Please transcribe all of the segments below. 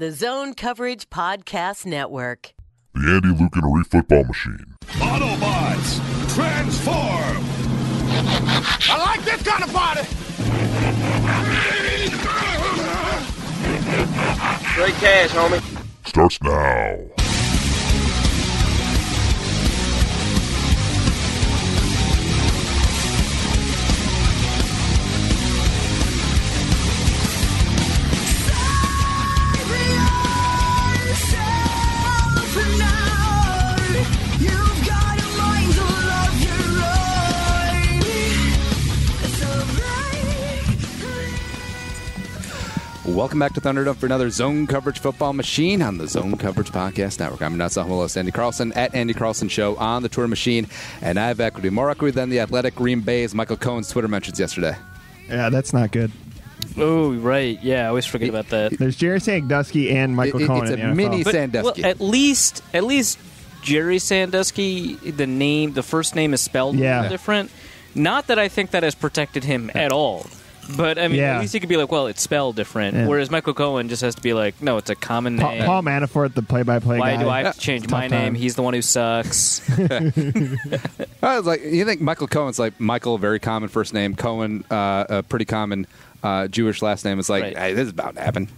The Zone Coverage Podcast Network. The Andy Lucanary Football Machine. Autobots, transform! I like this kind of party! Straight cash, homie. Starts now. Welcome back to Thunderdome for another Zone Coverage Football Machine on the Zone Coverage Podcast Network. I'm not host Andy Carlson at Andy Carlson Show on the Twitter machine, and I have equity, more equity than the Athletic Green Bay's Michael Cohen's Twitter mentions yesterday. Yeah, that's not good. Oh, right. Yeah, I always forget about that. There's Jerry Sandusky and Michael Cohen. It's in the a NFL. mini But, Sandusky. well, at least Jerry Sandusky, the first name is spelled a little different. Not that I think that has protected him at all. But, I mean, at least he could be like, well, it's spelled different. Yeah. Whereas Michael Cohen just has to be like, no, it's a common name. Paul Manafort, the play-by-play guy. Why do I have to change my name? He's the one who sucks. I was like, you think Michael Cohen's like Michael, very common first name. Cohen, a pretty common Jewish last name. It's like, hey, this is about to happen.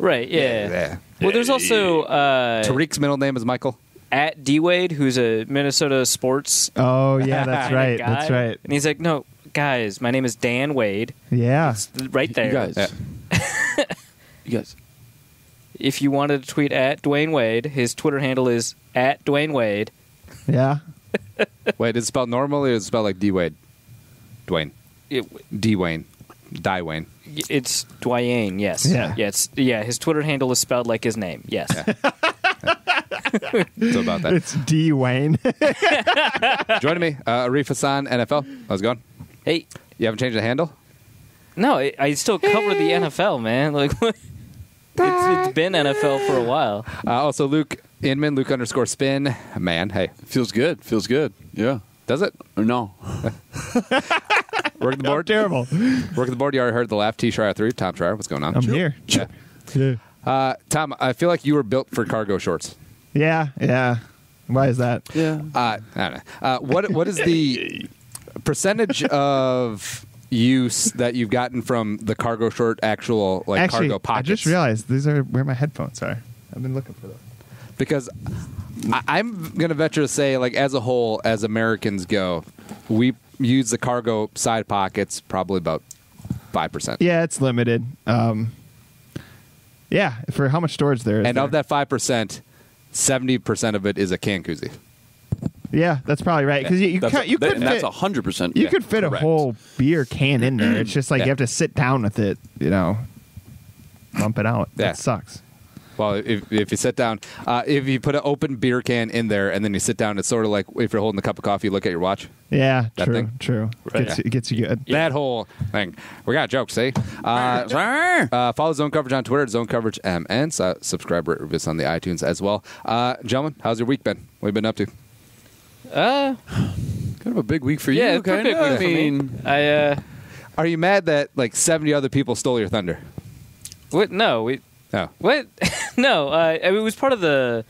Right, yeah. Well, there's also... Tariq's middle name is Michael. At D-Wade, who's a Minnesota sports Oh, yeah, that's right. guy. That's right. And he's like, no, guys, my name is Dan Wade. Yeah. It's right there. You guys. You guys. If you wanted to tweet at Dwayne Wade, his Twitter handle is at Dwayne Wade. Yeah. Wait, is it spelled normally or is it spelled like D-Wade? Dwayne. D-Wayne. Die-Wayne. It's Dwayne, yes. Yeah. His Twitter handle is spelled like his name, yes. Yeah. So about that. It's D. Wayne. Joining me, Arif Hassan, NFL. How's it going? Hey. You haven't changed the handle? No, I still cover the NFL, man. Like, it's been NFL for a while. Also, Luke Inman, Luke _spin. Man, hey. Feels good. Yeah. Does it? Or no. Working the board? Terrible. Working the board. You already heard the laugh. T-Schreier 3. Tom Schreier, what's going on? I'm here. Yeah. Tom, I feel like you were built for cargo shorts. Yeah. Why is that? Yeah. I don't know. What is the percentage of use that you've gotten from the cargo short actual cargo pockets? I just realized these are where my headphones are. I've been looking for them. Because I'm going to venture to say, like, as a whole, as Americans go, we use the cargo side pockets probably about 5%. Yeah, it's limited. Yeah, for how much storage there is. And of that 5%, 70% of it is a can koozie. Yeah, that's probably right. Because you could fit, that's 100%. You could fit correct. a whole beer can in there. It's just like you have to sit down with it, bump it out. Yeah. That sucks. Well, if you sit down, if you put an open beer can in there and then you sit down, it's sort of like if you're holding a cup of coffee, you look at your watch. Yeah, That true. Right. It gets you good. That whole thing. We got jokes, see? Follow Zone Coverage on Twitter at Zone Coverage MN. Subscribe, rate, review us on the iTunes as well. Gentlemen, how's your week been? What have you been up to? Kind of a big week for you. Yeah, it's a big week for me. Are you mad that like 70 other people stole your thunder? What? No, Oh. What? No, it was part of the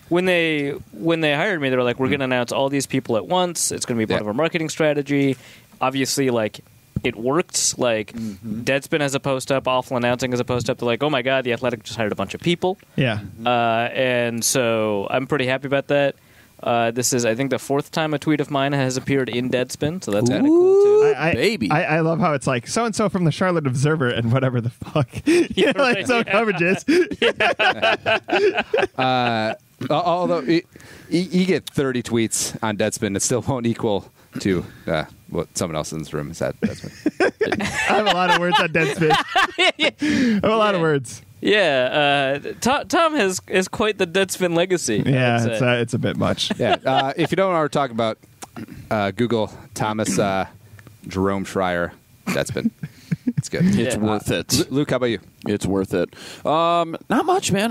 when they hired me. They were like, "We're going to announce all these people at once. It's going to be part of our marketing strategy." Obviously, like it worked. Like Deadspin has a post up, Awful Announcing has a post up. They're like, "Oh my god, the Athletic just hired a bunch of people." Yeah. And so I'm pretty happy about that. This is, I think, the fourth time a tweet of mine has appeared in Deadspin, so that's kind of cool too. Baby. I love how it's like so and so from the Charlotte Observer and whatever the fuck. Some coverages. Although you get 30 tweets on Deadspin, it still won't equal to what someone else in this room has had. Deadspin. I have a lot of words on Deadspin. I have a lot of words. Yeah, Tom has quite the Deadspin legacy. Yeah, it's a bit much. Yeah, if you don't know what we're talking about, Google Thomas Jerome Schreier Deadspin. It's good. It's worth it. Luke, how about you? It's worth it. Not much, man.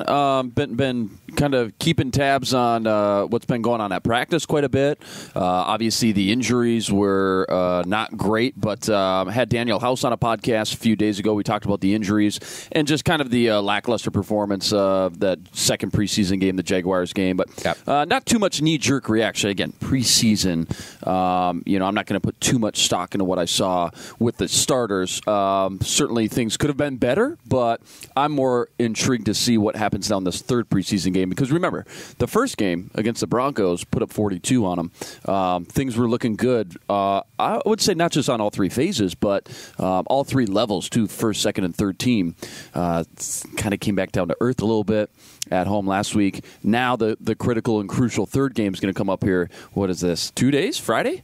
Been kind of keeping tabs on what's been going on at practice quite a bit. Obviously, the injuries were not great, but had Daniel House on a podcast a few days ago. We talked about the injuries and just kind of the lackluster performance of that second preseason game, the Jaguars game. But not too much knee-jerk reaction. Again, preseason. I'm not going to put too much stock into what I saw with the starters. Certainly, things could have been better, but I'm more intrigued to see what happens down this third preseason game because remember, the first game against the Broncos put up 42 on them. Things were looking good. I would say not just on all three phases, but all three levels too, first, second, and third team. Kind of came back down to earth a little bit at home last week. Now the critical and crucial third game is going to come up here. What is this, 2 days? Friday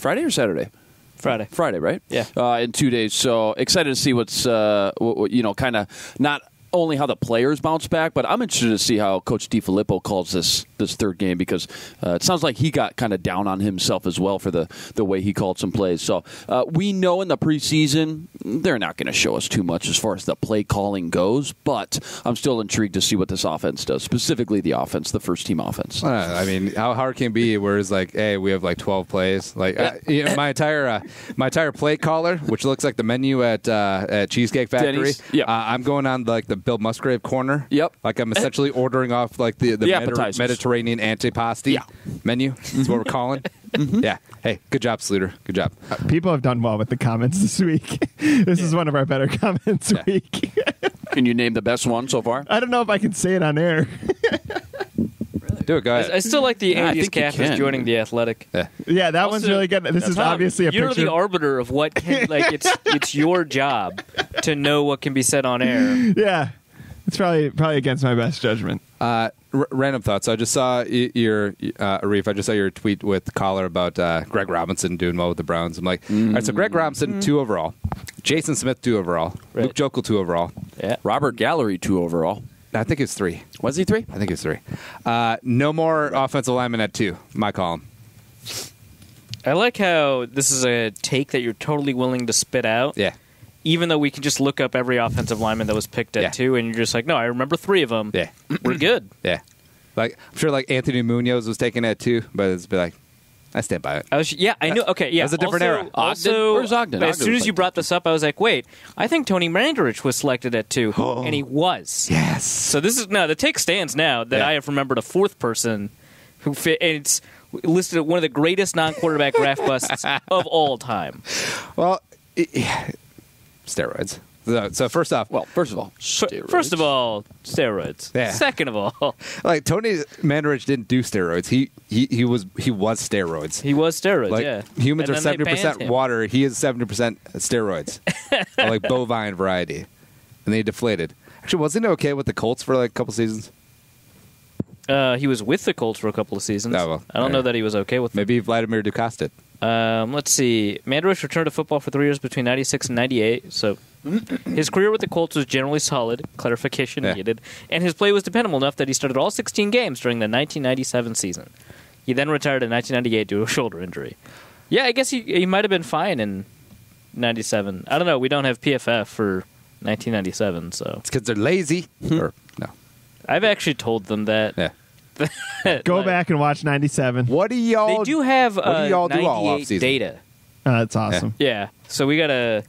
or Saturday? Friday, right? Yeah. In 2 days. So excited to see what's, kind of not only how the players bounce back, but I'm interested to see how Coach DiFilippo calls this third game because it sounds like he got kind of down on himself as well for the way he called some plays. So we know in the preseason they're not going to show us too much as far as the play calling goes, but I'm still intrigued to see what this offense does, specifically the offense, the first-team offense. I mean, how hard can it be where it's like, hey, we have like 12 plays? Like my entire play caller, which looks like the menu at Cheesecake Factory. Denny's. Yep. I'm going on like the Bill Musgrave corner. Yep. Like I'm essentially ordering off like the Mediterranean antipasti menu. That's what we're calling. Mm-hmm. Yeah. Hey, good job, Sluter. Good job. People have done well with the comments this week. This is one of our better comments week. Can you name the best one so far? I don't know if I can say it on air. Do it, go ahead. I still like the I Andy's think you Calf is can. joining the Athletic. Yeah, that one's really good. This is obviously a You're picture. the arbiter of what can, like it's your job to know what can be said on air. Yeah, it's probably against my best judgment. Random thoughts. I just saw your Arif. I just saw your tweet with the caller about Greg Robinson doing well with the Browns. I'm like, all right, so Greg Robinson 2 overall, Jason Smith 2 overall, Right. Luke Jokel 2 overall, Robert Gallery 2 overall. I think it's 3. Was he 3? I think it's 3. No more offensive linemen at 2. My column. I like how this is a take that you're totally willing to spit out. Yeah. Even though we can just look up every offensive lineman that was picked at 2, and you're just like, no, I remember 3 of them. Yeah. We're good. Yeah. Like I'm sure like Anthony Munoz was taken at 2, but it's be like, I stand by it. I knew. Okay, yeah. That was a different era. Also, Where's Ogden? as soon as you brought this up, I was like, wait, I think Tony Mandarich was selected at 2, and he was. Yes. So this is the take stands now that I have remembered a 4th person who fit, and it's listed as one of the greatest non-quarterback draft busts of all time. Well, steroids. So first off, First of all, steroids. First of all, steroids. Yeah. Second of all, like Tony Mandarich didn't do steroids. He was steroids. he was steroids. Like yeah, humans And are then they banned 70% him. water. He is 70% steroids, like bovine variety, and they deflated. Actually, wasn't it okay with the Colts for like a couple seasons? He was with the Colts for a couple of seasons. Oh, well, I don't know that he was okay with them. Maybe Vladimir Dukas did. Let's see. Mandarich returned to football for 3 years between 96 and 98. So his career with the Colts was generally solid. Clarification needed. And his play was dependable enough that he started all 16 games during the 1997 season. He then retired in 1998 due to a shoulder injury. Yeah, I guess he might have been fine in 97. I don't know. We don't have PFF for 1997, so. It's because they're lazy. Or no. I've actually told them that. Yeah. Go back and watch 97. What do y'all? They do have What do y'all do all 98 offseason? data. That's awesome. Yeah, so we gotta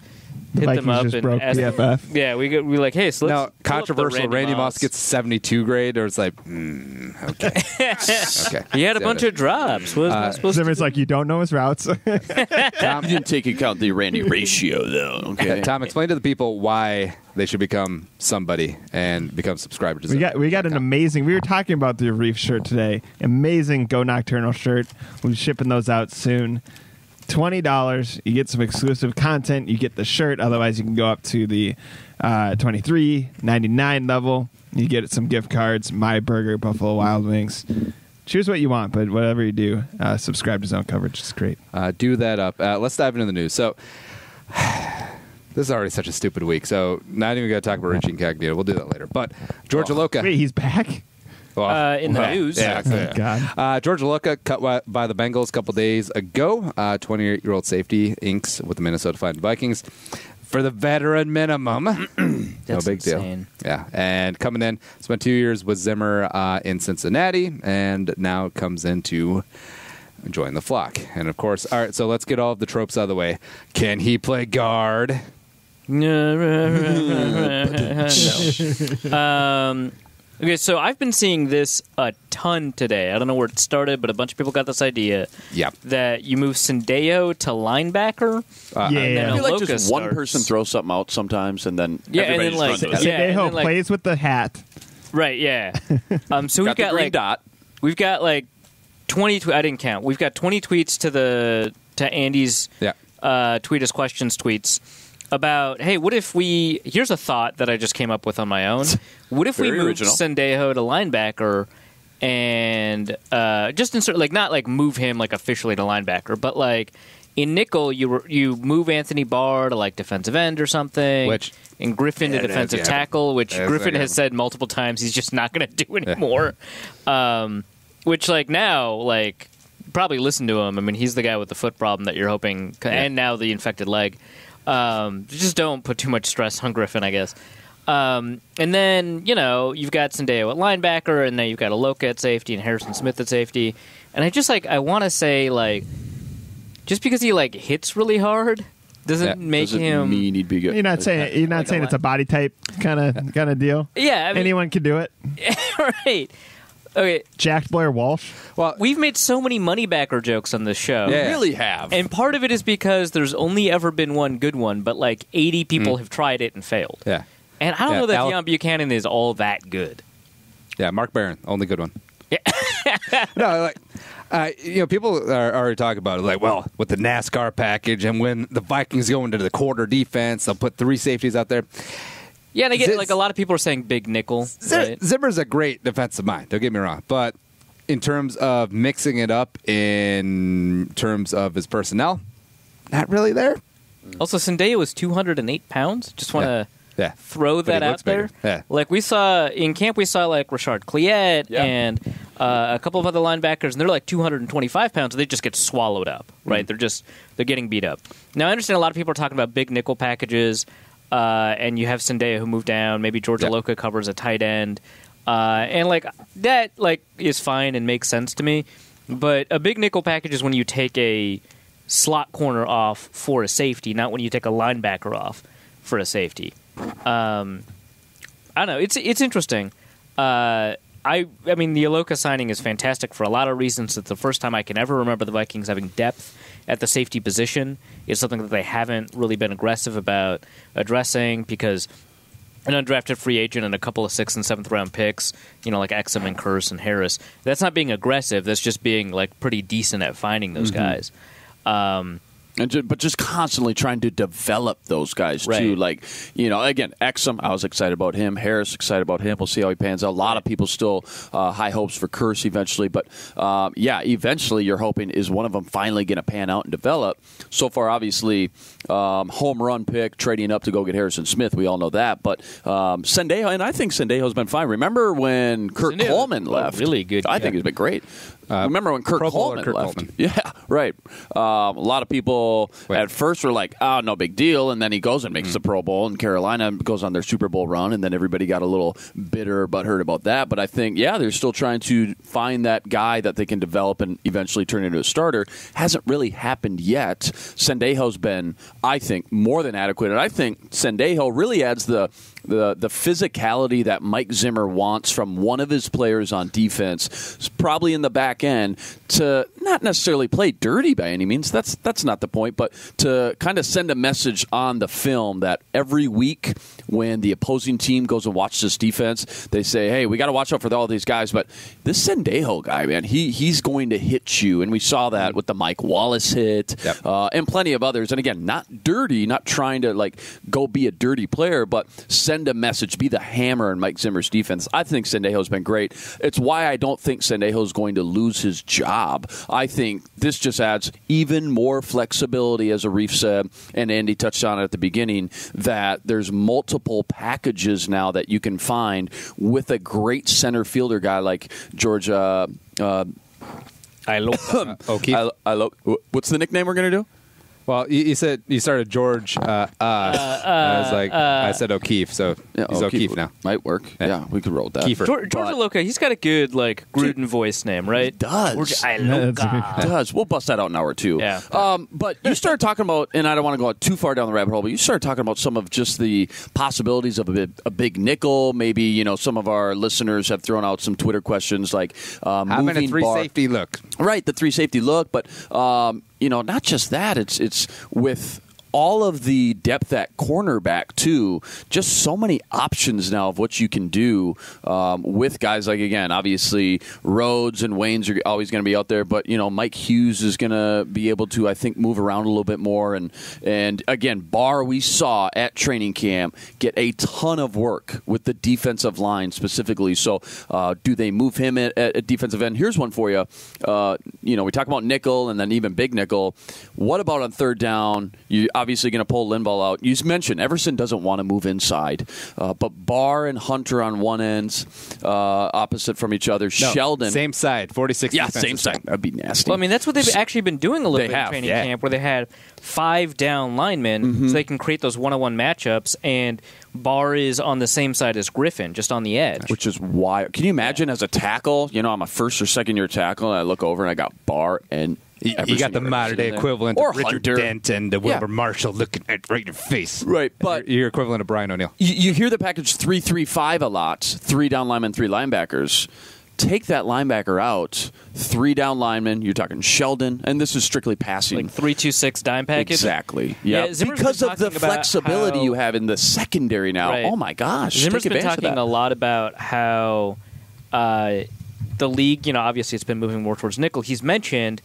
The hit Vikings them up just and broke ask. PFF. Yeah, we like, hey, so let's Now, pull up the controversial. Randy Moss gets 72 grade, or it's like, okay, okay. He had a bunch of drops. What was I supposed to? Zimmer's like, you don't know his routes. You didn't take into account the Randy ratio, though. Okay. Tom, explain to the people why they should become somebody and become subscribers. To we got an amazing. We were talking about the Reef shirt today. Amazing Go Nocturnal shirt. We'll be shipping those out soon. $20. You get some exclusive content. You get the shirt. Otherwise, you can go up to the $23.99 level. You get some gift cards. My Burger, Buffalo Wild Wings. Choose what you want, but whatever you do, subscribe to Zone Coverage. It's great. do that up. Let's dive into the news. So. This is already such a stupid week, so not even going to talk about Richie Incognito. We'll do that later. But George Iloka. Wait, he's back? in the news. Yeah, Oh, God. George Iloka cut by the Bengals a couple days ago. 28-year-old safety inks with the Minnesota Vikings. for the veteran minimum. No big insane. deal. Yeah, and coming in, spent 2 years with Zimmer in Cincinnati, and now comes into join the flock. And of course, all right, so let's get all of the tropes out of the way. Can he play guard? No. Okay, so I've been seeing this a ton today. I don't know where it started, but a bunch of people got this idea. Yep. That you move Sendejo to linebacker. Yeah. And then I feel like Iloka just one starts. person throws something out sometimes, and then Yeah, and everybody then, like, just runs with it. yeah, and Sendejo then, like- plays with the hat. Right, yeah. So we've Got the got green like dot. we've got like 20. I didn't count. We've got 20 tweets to Andy's tweet us questions tweets about, hey, what if we? Here's a thought that I just came up with on my own. What if we Very moved original. Sendejo to linebacker and just insert like not like move him like officially to linebacker, but like in nickel you move Anthony Barr to like defensive end or something, and Griffin to defensive tackle, which Griffin has said multiple times he's just not going to do anymore. Which like now like probably listen to him. I mean, he's the guy with the foot problem that you're hoping, and now the infected leg. Just don't put too much stress on Griffin, I guess. And then, you've got Sendejo at linebacker, and then you've got Iloka at safety and Harrison Smith at safety. And I want to say, like, just because he, like, hits really hard doesn't make him... mean he'd be good. You're not saying it's a body type kind of deal. Yeah, I mean, anyone can do it. Right. Okay. Jack Blair Walsh. Well, we've made so many moneybacker jokes on this show. We really have. And part of it is because there's only ever been one good one, but like 80 people have tried it and failed. Yeah. And I don't know that Deion Buchanan is all that good. Yeah, Mark Barron, only good one. Yeah. No, like, people are already talking about it. Like, well, with the NASCAR package, and when the Vikings go into the quarter defense, they'll put 3 safeties out there. Yeah, and I get like a lot of people are saying big nickel. Right? Zimmer's a great defensive mind. Don't get me wrong, but in terms of mixing it up, in terms of his personnel, not really there. Also, Sendejo was 208 pounds. Just want to throw that out there. Yeah. Like we saw in camp, we saw like Rashard Cliet and a couple of other linebackers, and they're like 225 pounds. And they just get swallowed up. Right? They're getting beat up. Now I understand a lot of people are talking about big nickel packages. And you have Sendejo who moved down. Maybe George Iloka covers a tight end, and like that, like is fine and makes sense to me. But a big nickel package is when you take a slot corner off for a safety, not when you take a linebacker off for a safety. I don't know. It's interesting. I mean, the Iloka signing is fantastic for a lot of reasons. It's the first time I can ever remember the Vikings having depth at the safety position. It's something that they haven't really been aggressive about addressing because an undrafted free agent and a couple of 6th and 7th round picks, like Exum and Curse and Harris, that's not being aggressive. That's just being like pretty decent at finding those guys. But just constantly trying to develop those guys, too. Like, again, Exum, I was excited about him. Harris, excited about him. We'll see how he pans out. A lot of people still high hopes for Curse eventually. But, eventually you're hoping is one of them finally going to pan out and develop. So far, obviously, home run pick, trading up to go get Harrison Smith. We all know that. But Sendejo, and I think Sendejo's been fine. Remember when Kurt Coleman left? Really good. I think he's been great. Remember when Kurt Coleman left? Coleman. Yeah, right. A lot of people at first were like, oh, no big deal. And then he goes and makes the Pro Bowl, and Carolina goes on their Super Bowl run, and then everybody got a little bitter, butthurt about that. But I think, they're still trying to find that guy that they can develop and eventually turn into a starter. Hasn't really happened yet. Sendejo's been, I think, more than adequate. And I think Sendejo really adds the physicality that Mike Zimmer wants from one of his players on defense, probably in the back end, to not necessarily play dirty by any means. That's not the point, but to kind of send a message on the film that every week when the opposing team goes and watches this defense, they say, hey, we got to watch out for all these guys, but this Sendejo guy, man, he's going to hit you. And we saw that with the Mike Wallace hit and plenty of others. And again, not dirty, not trying to like go be a dirty player, but send a message, be the hammer in Mike Zimmer's defense. I think Sendejo's been great. It's why I don't think Sendejo's going to lose his job. I think this just adds even more flexibility, as Arif said, and Andy touched on it at the beginning, that there's multiple packages now that you can find with a great center fielder guy like George O'Keefe. What's the nickname we're going to do? Well, you said you started George. I was like, I said O'Keefe, so he's O'Keefe now. Might work. Yeah, we could roll with that. Kiefer. George Iloka, he's got a good Gruden voice name, right? He does. George Iloka. It does. We'll bust that out in hour 2. Yeah. But you started talking about, and I don't want to go too far down the rabbit hole, but you started talking about some of just the possibilities of a big nickel. Maybe, some of our listeners have thrown out some Twitter questions like having a 3-safety look. Right, the 3-safety look, but not just that. It's with all of the depth at cornerback, too. Just so many options now of what you can do with guys like, again, obviously, Rhodes and Waynes are always going to be out there, but, Mike Hughes is going to be able to, I think, move around a little bit more. And again, Barr, we saw at training camp, get a ton of work with the defensive line specifically. So do they move him at defensive end? Here's one for you. We talk about nickel and then even big nickel. What about on third down? You obviously going to pull Linval out. You mentioned Everson doesn't want to move inside, but Barr and Hunter on one end, opposite from each other. No, Sheldon, same side, 46. Yeah, same side. That'd be nasty. Well, I mean, that's what they've actually been doing a little bit in training yeah. camp, where they had 5 down linemen, so they can create those one-on-one matchups. And Barr is on the same side as Griffin, just on the edge. Which is why. Can you imagine as a tackle? I'm a first or second year tackle, and I look over and I got Barr and. You got the modern-day equivalent or of Richard Hunter. Dent and Wilbur Marshall looking right in your face. Right, but you're equivalent of Brian O'Neill. You hear the package 3-3-5 a lot. 3 down linemen, 3 linebackers. Take that linebacker out. 3 down linemen. You're talking Sheldon, and this is strictly passing. 3-2-6 dime package. Exactly. Yeah, Zimmer's because been of the talking about flexibility you have in the secondary now. Right. Oh my gosh! Zimmer's take been advantage of talking that. a lot about how the league, obviously it's been moving more towards nickel. He's mentioned.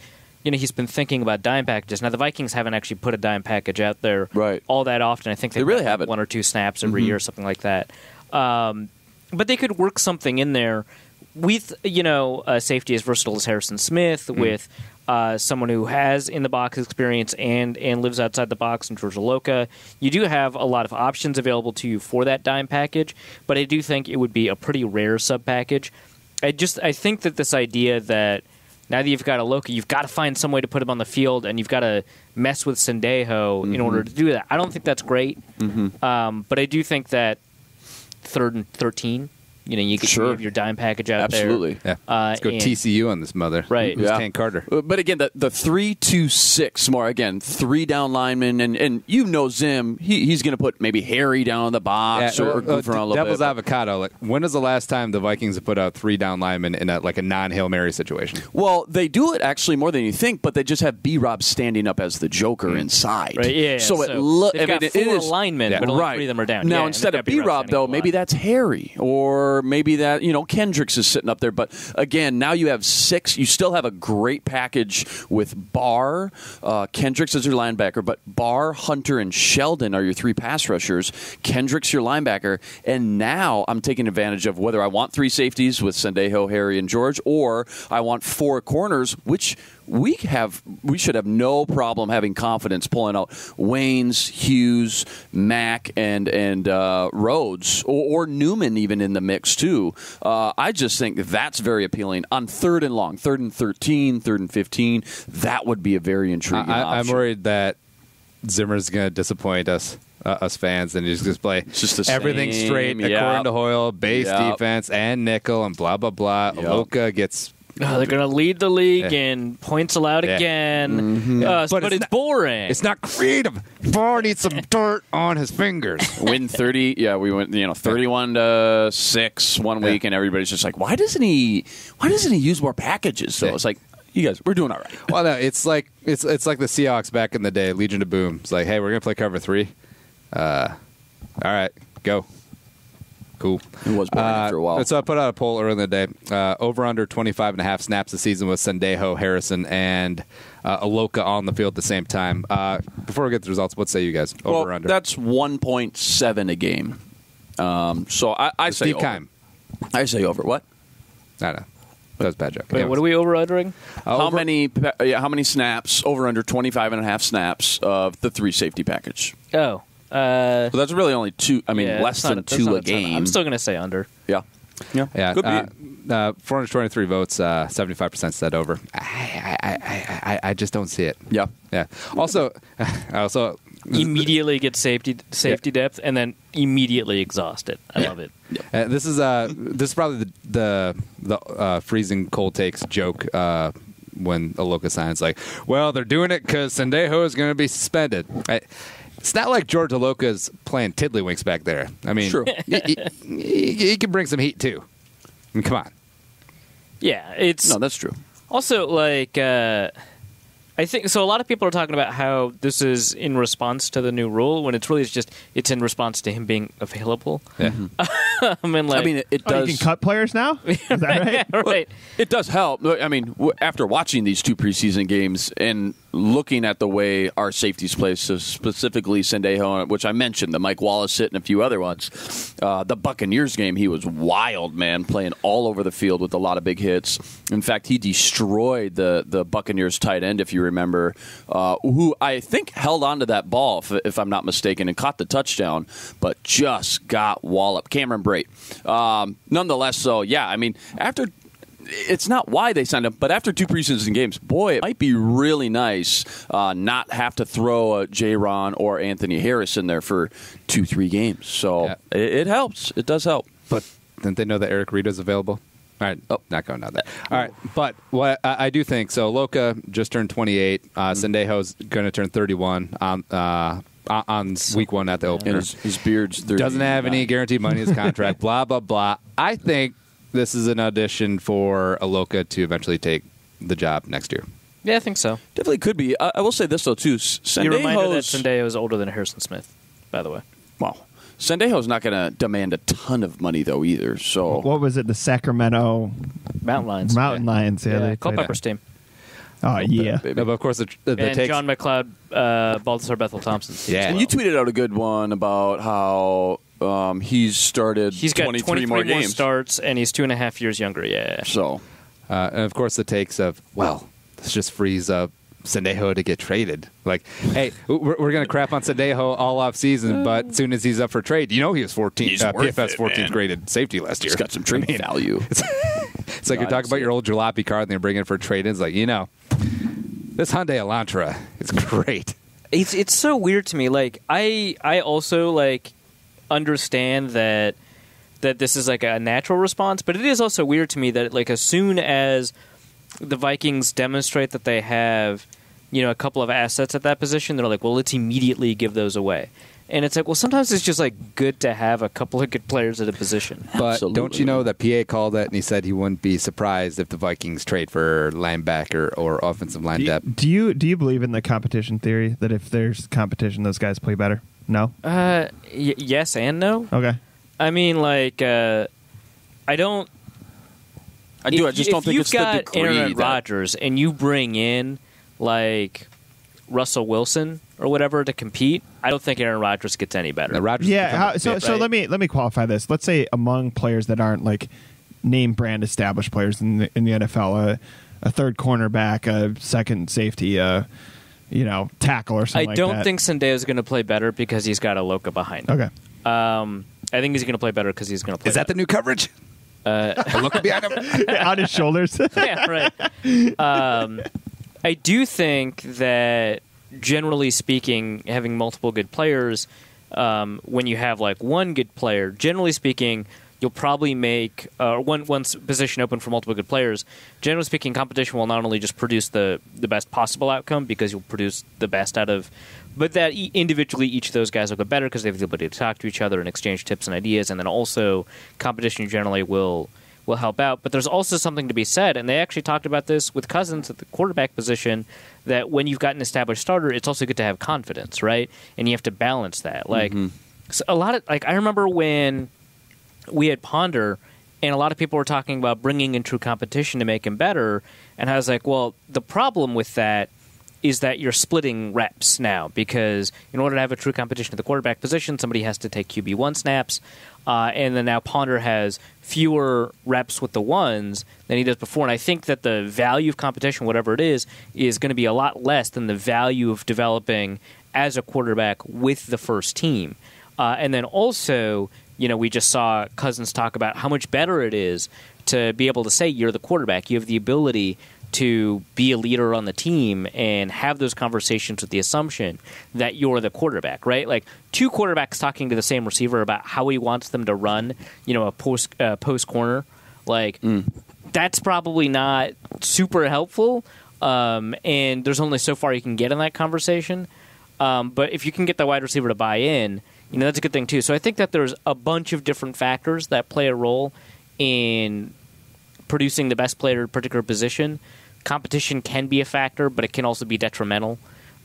He's been thinking about dime packages. Now, the Vikings haven't actually put a dime package out there all that often. I think they really haven't. 1 or 2 snaps every year or something like that. But they could work something in there with, a safety as versatile as Harrison Smith, with someone who has in-the-box experience and lives outside the box in George Iloka. You do have a lot of options available to you for that dime package, but I do think it would be a pretty rare sub-package. I think that this idea that now that you've got Iloka, you've got to find some way to put him on the field, and you've got to mess with Sendejo in order to do that. I don't think that's great, but I do think that 3rd and 13, you get your dime package out Absolutely. there. Yeah. Let's go TCU on this mother. Right. Who's Tank Carter? But again, the 3-2-6 more. Again, 3 down linemen, and Zim. He's going to put maybe Harry down in the box or goof around a little Devil's bit. avocado. When is the last time the Vikings have put out 3 down linemen in a non-Hail Mary situation? Well, they do it actually more than you think, but they just have B-Rob standing up as the Joker inside. Right. Yeah. So they've got 4 linemen, but only 3 of them are down. Now, Yeah, instead of B-Rob, though, maybe that's Harry, or maybe that Kendricks is sitting up there. But again, now you have 6. You still have a great package with Barr, Kendricks as your linebacker, but Barr, Hunter, and Sheldon are your 3 pass rushers. Kendricks your linebacker, and now I'm taking advantage of whether I want 3 safeties with Sendejo, Harry, and George, or I want 4 corners, which we should have no problem having confidence pulling out Waynes, Hughes, Mack, and Rhodes, or Newman even in the mix too. I just think that's very appealing on 3rd and long, 3rd and 13, 3rd and 15. That would be a very intriguing option. I'm worried that Zimmer's going to disappoint us fans, and just play everything straight according to Hoyle, base defense and nickel and blah blah blah. Iloka gets. They're going to lead the league in points allowed again. But it's boring. It's not creative. Barr needs some dirt on his fingers. Win 30. Yeah, we went 31-6 one week, and everybody's just like, why doesn't he use more packages? So it's like, you guys, we're doing all right. Well, no, it's like the Seahawks back in the day, Legion of Boom. It's like, hey, we're going to play cover 3. All right, go. Cool. It was boring after a while. So I put out a poll earlier in the day. Over under 25.5 snaps a season with Sendejo, Harrison, and Iloka on the field at the same time. Before we get the results, what say you guys? Over or under? That's 1.7 a game. So I say Steve over. Keim. I say over. What? I don't know. That was a bad joke. Wait, what are we over-undering? How many snaps, over under 25.5 snaps of the 3 safety package? Oh. So that's really only 2. I mean, less than 2 a game. I'm still going to say under. Yeah. Yeah. Could be. 423 votes, 75% said over. I just don't see it. Yeah. Yeah. Also, Immediately get safety depth, and then immediately exhaust it. I love it. this is probably the freezing cold takes joke when Iloka signs. Like, well, they're doing it because Sendejo is going to be suspended. It's not like George Iloka's playing tiddlywinks back there. I mean, True. he can bring some heat too. I mean, come on. Yeah, No, that's true. also like I think so. A lot of people are talking about how this is in response to the new rule, when it's really it's in response to him being available. Yeah. I mean, It does. You can cut players now? Is that right? right. It does help. I mean, after watching these 2 preseason games and looking at the way our safeties play, so specifically Sendejo, which I mentioned, the Mike Wallace hit and a few other ones, the Buccaneers game, he was wild, man, playing all over the field with a lot of big hits. In fact, he destroyed the Buccaneers tight end, if you remember, who I think held onto that ball, if I'm not mistaken, and caught the touchdown, but just got walloped. Cameron Brate. Nonetheless, so, yeah, I mean, it's not why they signed him, but after 2 preseason games, boy, it might be really nice not have to throw J-Ron or Anthony Harris in there for 2-3 games. So it helps. It does help. But didn't they know that Eric Reed is available? All right. Oh, not going down there. All right. But what I do think, so Iloka just turned 28. Sendejo's going to turn 31 on week 1 at the opener. And his beard's 30. Doesn't have any guaranteed money in his contract, blah, blah, blah. I think this is an audition for Iloka to eventually take the job next year. Yeah, I think so. Definitely could be. I will say this, though, too. You're reminded that Sendejo is older than Harrison Smith, by the way. Wow. Sendejo's not going to demand a ton of money, though, either. So What was it? The Sacramento Mountain Lions. Lions. Yeah, they played Culpepper's team. Oh, yeah. baby. No, but of course, the And takes. John McLeod, Balthazar Bethel Thompson. Yeah. And you tweeted out a good one about how he's started He's got 23 more games. starts, and he's 2.5 years younger. Yeah. So And of course, the takes of, well, this just frees up Sendejo to get traded. Like, hey, we're going to crap on Sendejo all off season, but as soon as he's up for trade, he was 14th, He's worth PFS it, 14th man. graded safety last year. he's got some trade value. It's like you're talking about your old jalopy car and they're bringing it for trade. It's like, this Hyundai Elantra is great. It's so weird to me. Like I also like understand that this is like a natural response, but it is also weird to me that like as soon as the Vikings demonstrate that they have a couple of assets at that position, they're like, well, let's immediately give those away. And it's like, well, sometimes it's just like good to have a couple of good players at a position. But Absolutely. don't you know that PA called it and he said he wouldn't be surprised if the Vikings trade for linebacker or offensive line depth? Do you believe in the competition theory that if there's competition, those guys play better? No? Yes and no. Okay. I mean, like, I don't. I do. I just don't think it's the If degree you've got Aaron that Rodgers and you bring in like Russell Wilson or whatever to compete, I don't think Aaron Rodgers gets any better. Now, Rodgers Yeah. So right? let me qualify this. Let's say among players that aren't like name brand established players in the NFL, a third cornerback, a second safety, tackle or something. I don't like that. think Sendejo is going to play better because he's got Iloka behind him. Okay. I think he's going to play better because he's going to play. Is that the new coverage? Look behind him. On his shoulders. yeah, right. I do think that generally speaking, having multiple good players, when you have like one good player, generally speaking, you'll probably make one position open for multiple good players. Generally speaking, competition will not only just produce the best possible outcome because you'll produce the best out of, but that individually each of those guys will get better because they have the ability to talk to each other and exchange tips and ideas, and then also competition generally will help out. But there's also something to be said, and they actually talked about this with Cousins at the quarterback position, that when you've got an established starter, it's also good to have confidence, right? And you have to balance that. Like so a lot of I remember when we had Ponder, and a lot of people were talking about bringing in true competition to make him better, and I was like, well, the problem with that is that you're splitting reps now, because in order to have a true competition at the quarterback position, somebody has to take QB1 snaps, and then now Ponder has fewer reps with the ones than he does before, and I think that the value of competition, whatever it is going to be a lot less than the value of developing as a quarterback with the first team. And then also, we just saw Cousins talk about how much better it is to be able to say you're the quarterback. You have the ability to be a leader on the team and have those conversations with the assumption that you're the quarterback, right? Like two quarterbacks talking to the same receiver about how he wants them to run, a post corner, that's probably not super helpful. And there's only so far you can get in that conversation. But if you can get the wide receiver to buy in, that's a good thing too. So I think that there's a bunch of different factors that play a role in producing the best player at a particular position. Competition can be a factor, but it can also be detrimental.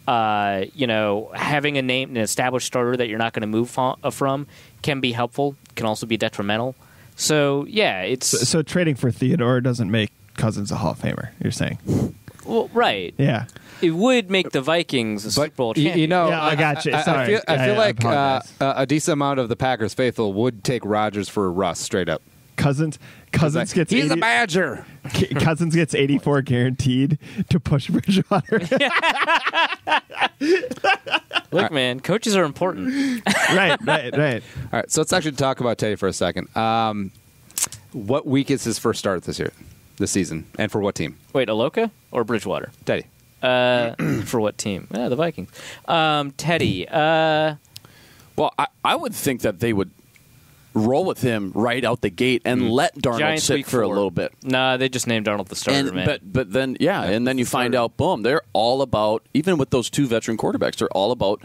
Having an established starter that you're not going to move from can be helpful. Can also be detrimental. So yeah, it's so trading for Theodore doesn't make Cousins a Hall of Famer. You're saying? Well, right. Yeah. It would make the Vikings a Super Bowl champion. Yeah, I got you. Sorry. I feel like a decent amount of the Packers faithful would take Rodgers for Russ straight up. Cousins gets he's a Badger. Cousins gets 84 guaranteed to push Bridgewater. Look, man, coaches are important. Right. All right, so let's actually talk about Teddy for a second. What week is his first start this season, and for what team? Wait, Iloka or Bridgewater? Teddy. For what team? The Vikings. Teddy. Well, I would think that they would roll with him right out the gate and let Darnold Giants sit week for 4. a little bit. Nah, they just named Darnold the starter, man. But then, and then you find out, boom, they're all about, even with those two veteran quarterbacks, they're all about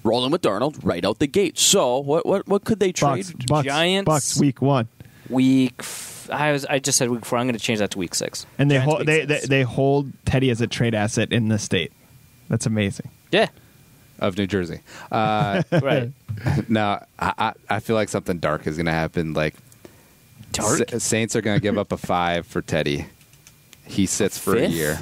rolling with Darnold right out the gate. So what could they trade? Bucks week 1. I just said week 4. I'm going to change that to week 6. And they hold Teddy as a trade asset in the state. That's amazing. Yeah. Of New Jersey. Right. Now, I feel like something dark is going to happen. Like, dark? Saints are going to give up a 5 for Teddy. He sits for a year.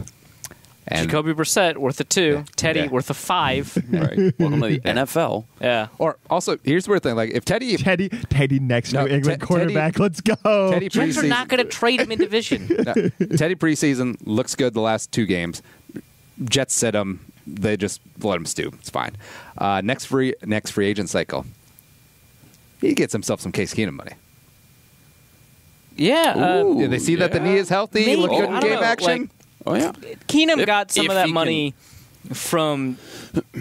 And Jacoby Brissett worth a 2. Yeah. Teddy worth a 5. Right. Welcome to the NFL. Yeah. Or also, here's the weird thing. Like, if Teddy next New England quarterback, let's go. Teddy Jets are not going to trade him in division. Teddy preseason looks good the last 2 games. Jets sit him. They just let him stew. It's fine. Next free agent cycle, he gets himself some Case Keenum money. Yeah. They see that the knee is healthy. Maybe. Look good in I don't game know. action. Keenum got some of that he money from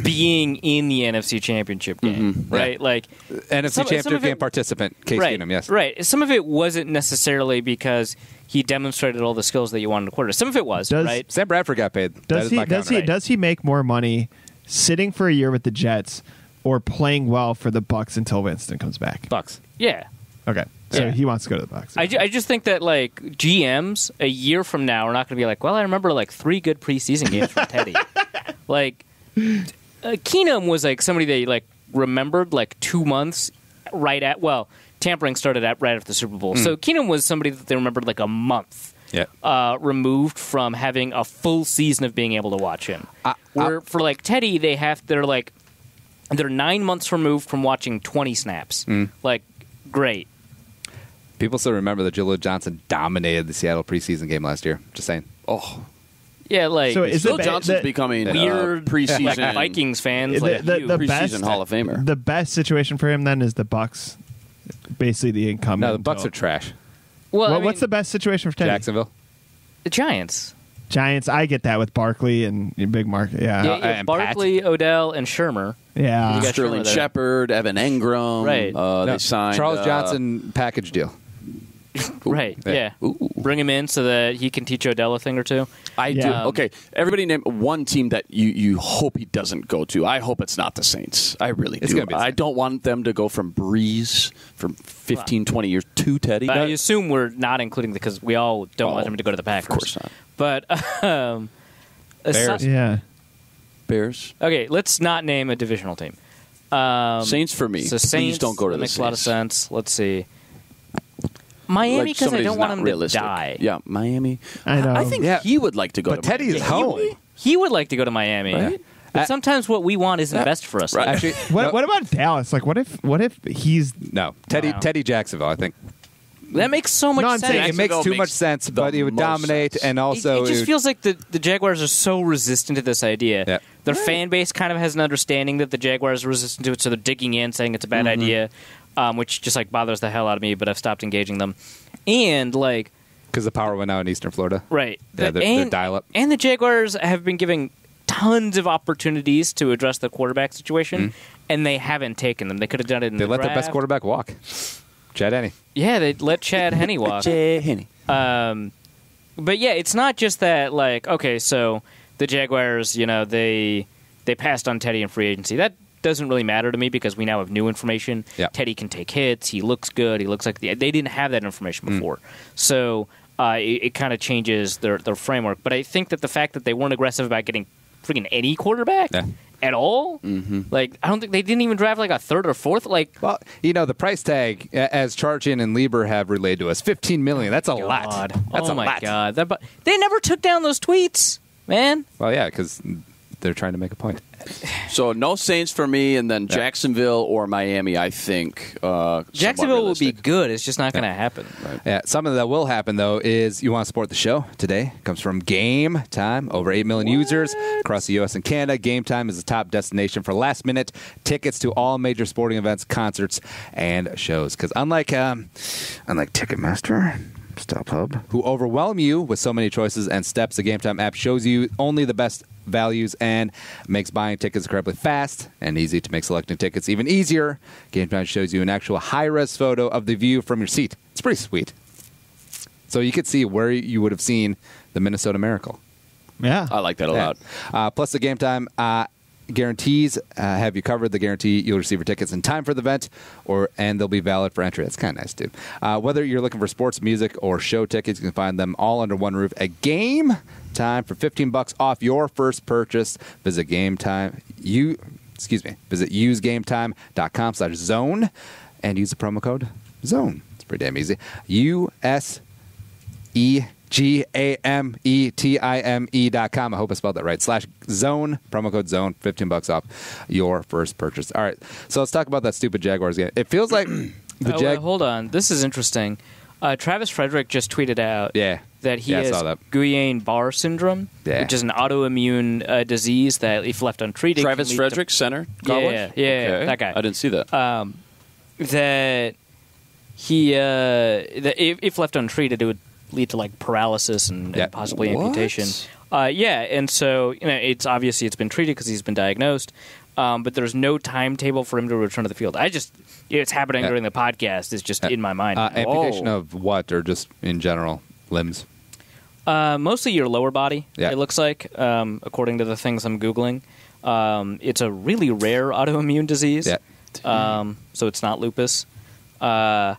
being in the NFC Championship game, right? Yeah. Like NFC Championship game participant, Case Keenum, yes. Right. Some of it wasn't necessarily because he demonstrated all the skills that you wanted in a quarter. Some of it was, right? Sam Bradford got paid. Does he make more money sitting for a year with the Jets or playing well for the Bucks until Winston comes back? Bucks. Yeah. Okay. So Yeah. he wants to go to the Bucks. I just think that like GMs a year from now are not going to be like, well, I remember like 3 good preseason games from Teddy. Like Keenum was like somebody they like remembered like 2 months tampering started right after the Super Bowl. So Keenum was somebody that they remembered like a month removed from having a full season of being able to watch him. Where for like Teddy, they're 9 months removed from watching 20 snaps. Like, great. People still remember that Julio Johnson dominated the Seattle preseason game last year. Just saying. Oh. Yeah, like So is Phil the- Johnson's the- becoming weird preseason like Vikings fans. Like the you. preseason best Hall of Famer. The best situation for him then is the Bucks. Basically, the incumbent. No, the Bucks are trash. Well, What's the best situation for Teddy? Jacksonville. the Giants? Giants. I get that with Barkley and Big Market. Yeah. Yeah, and Barkley, Odell, and Shermer. Yeah. You got Sterling Shermer there. Shepard, Evan Engram. Right. They signed Charles Johnson package deal. Right, yeah. Ooh. Bring him in so that he can teach Odell a thing or two. I do. Yeah. Okay, everybody name one team that you hope he doesn't go to. I hope it's not the Saints. I really It's do. gonna be the I Saints. don't want them to go from Breeze for 15, 20 years to Teddy. I assume we're not including because we all don't want him to go to the Packers. Of course not. But Bears. Yeah. Bears. Okay, let's not name a divisional team. Saints for me. So Saints, Please don't go to that the makes Saints. a lot of sense. Let's see. Miami, Like because I somebody's don't want not him realistic. to die. Yeah, Miami. I know. I think Yeah. he would like to go But to Teddy Miami. is home. He would like to go to Miami. Right? But sometimes what we want isn't best for us. Right. Actually, What about Dallas? Like, what if he's no. Teddy Wow. Teddy Jacksonville, I think. That makes so much No, I'm sense. saying It makes Jacksonville too much makes sense, the but he would most dominate, sense. and also it just feels like the Jaguars are so resistant to this idea. Yeah. Their fan base kind of has an understanding that the Jaguars are resistant to it, so they're digging in, saying it's a bad idea. which just like bothers the hell out of me. But I've stopped engaging them, and like because the power went out in Eastern Florida. right, Yeah, they're dial up. and the Jaguars have been giving tons of opportunities to address the quarterback situation, and they haven't taken them. They could have done it in They the let draft. the best quarterback walk. Chad Henne. Yeah, they let Chad Henne walk. But yeah, it's not just that. Like, okay, so the Jaguars, they passed on Teddy in free agency. That doesn't really matter to me because we now have new information. Yep. Teddy can take hits. He looks good. He looks like they didn't have that information before. So it kind of changes their framework. But I think that the fact that they weren't aggressive about getting freaking any quarterback at all, like I don't think they didn't even draft like a third or fourth. Like, Well, the price tag, as Charchin and Lieber have relayed to us, $15 million. That's a lot. That's oh a my lot. God, they never took down those tweets, man. Well, yeah, because they're trying to make a point. So no Saints for me, and then Jacksonville or Miami, I think. Jacksonville will be good. It's just not going to happen. Yeah, something that will happen, though, is you want to support the show today. It comes from Game Time. Over 8 million users across the U.S. and Canada. Game Time is the top destination for last-minute tickets to all major sporting events, concerts, and shows. Because unlike Ticketmaster, StubHub, who overwhelm you with so many choices and steps, the Game Time app shows you only the best values and makes buying tickets incredibly fast and easy to make selecting tickets even easier. Game Time shows you an actual high-res photo of the view from your seat. It's pretty sweet. So you could see where you would have seen the Minnesota Miracle. Yeah. I like that a lot. Plus, the Game Time guarantees have you covered. The guarantee you'll receive your tickets in time for the event, and they'll be valid for entry. That's kind of nice, too. Whether you're looking for sports, music, or show tickets, you can find them all under one roof at Game Time for $15 off your first purchase. Visit usegametime.com/zone and use the promo code ZONE. It's pretty damn easy. usegametime.com. I hope I spelled that right. /zone, promo code ZONE, $15 off your first purchase. All right, so let's talk about that stupid Jaguars game. It feels like Hold on. This is interesting. Travis Frederick just tweeted out that he has Guillain-Barré syndrome, which is an autoimmune disease that, if left untreated... Travis Frederick, center? Yeah, okay. That guy. I didn't see that. That he, that if left untreated, it would lead to like paralysis and possibly amputation. And so it's obviously it's been treated because he's been diagnosed, but there's no timetable for him to return to the field. It's happening during the podcast. It's just in my mind. Amputation of what, or just in general limbs? Mostly your lower body. It looks like, according to the things I'm googling. It's a really rare autoimmune disease. So it's not lupus. And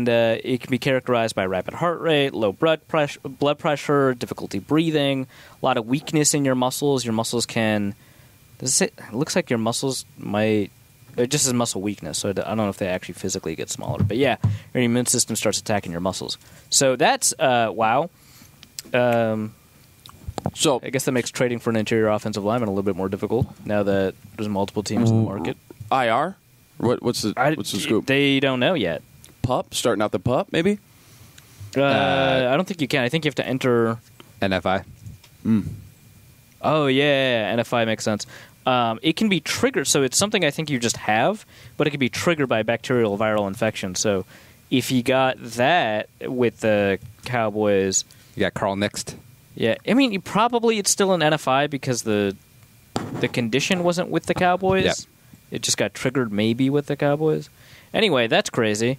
it can be characterized by rapid heart rate, low blood pressure, difficulty breathing, a lot of weakness in your muscles. Your muscles can... It looks like your muscles might... It just is muscle weakness, so I don't know if they actually physically get smaller. But yeah, your immune system starts attacking your muscles. So that's... wow. So I guess that makes trading for an interior offensive lineman a little bit more difficult now that there's multiple teams in the market. IR? What's the scoop? They don't know yet. PUP? Starting out the PUP, maybe? I don't think you can. I think you have to enter... NFI. Oh, yeah. NFI makes sense. It can be triggered. So it's something I think you just have, but it can be triggered by bacterial viral infection. So if you got that with the Cowboys... You got Carl Nixt. Yeah. I mean, it's still an NFI because the condition wasn't with the Cowboys. Yep. It just got triggered maybe with the Cowboys. Anyway, that's crazy.